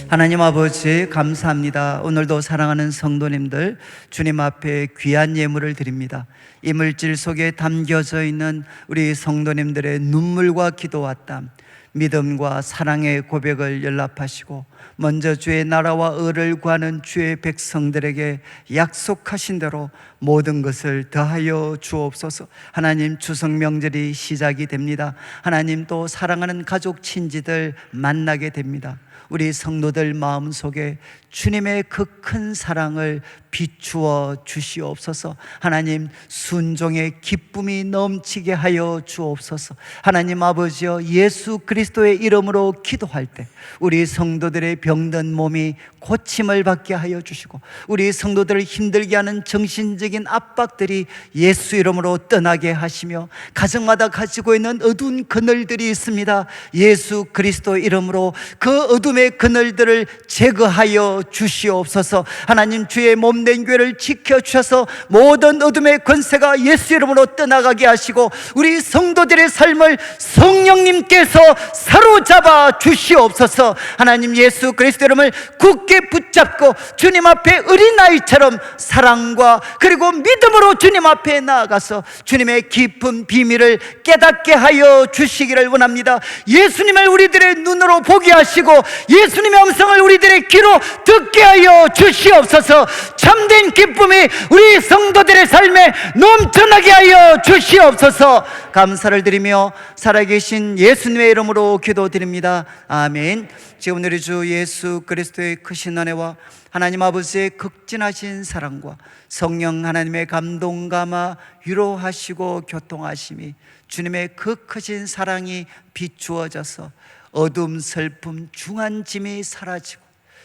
하나님 아버지 감사합니다. 오늘도 사랑하는 성도님들 주님 앞에 귀한 예물을 드립니다. 이물질 속에 담겨져 있는 우리 성도님들의 눈물과 기도와 땀, 믿음과 사랑의 고백을 연락하시고 먼저 주의 나라와 의를 구하는 주의 백성들에게 약속하신 대로 모든 것을 더하여 주옵소서. 하나님 추석 명절이 시작이 됩니다. 하나님 또 사랑하는 가족 친지들 만나게 됩니다. 우리 성도들 마음속에 주님의 그 큰 사랑을 비추어 주시옵소서. 하나님 순종의 기쁨이 넘치게 하여 주옵소서. 하나님 아버지여, 예수 그리스도의 이름으로 기도할 때 우리 성도들의 병든 몸이 고침을 받게 하여 주시고 우리 성도들을 힘들게 하는 정신적인 압박들이 예수 이름으로 떠나게 하시며 가정마다 가지고 있는 어두운 그늘들이 있습니다. 예수 그리스도 이름으로 그 어둠의 그늘들을 제거하여 주시옵소서. 하나님 주의 몸된 교회를 지켜주셔서 모든 어둠의 권세가 예수 이름으로 떠나가게 하시고 우리 성도들의 삶을 성령님께서 사로잡아 주시옵소서. 하나님 예수 그리스도 이름을 굳게 붙잡고 주님 앞에 어린아이처럼 사랑과 그리고 믿음으로 주님 앞에 나아가서 주님의 깊은 비밀을 깨닫게 하여 주시기를 원합니다. 예수님을 우리들의 눈으로 보게 하시고 예수님의 음성을 우리들의 귀로 듣게 하여 주시옵소서. 참된 기쁨이 우리 성도들의 삶에 넘쳐나게 하여 주시옵소서. 감사를 드리며 살아계신 예수님의 이름으로 기도드립니다. 아멘. 지금 우리 주 예수 그리스도의 크신 은혜와 하나님 아버지의 극진하신 사랑과 성령 하나님의 감동 감화 위로하시고 교통하심이 주님의 그 크신 사랑이 비추어져서 어둠 슬픔 중한 짐이 사라지고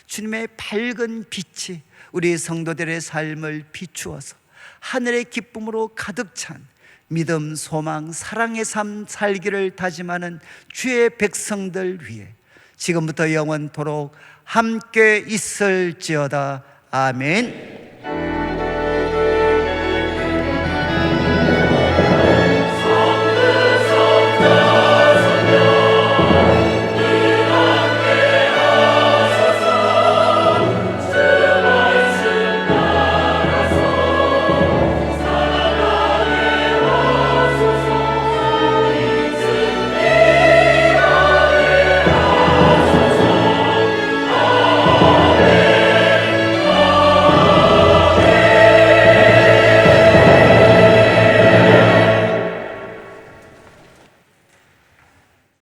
주님의 밝은 빛이 우리 성도들의 삶을 비추어서 하늘의 기쁨으로 가득 찬 믿음, 소망, 사랑의 삶 살기를 다짐하는 주의 백성들 위해 지금부터 영원토록 함께 있을지어다. 아멘.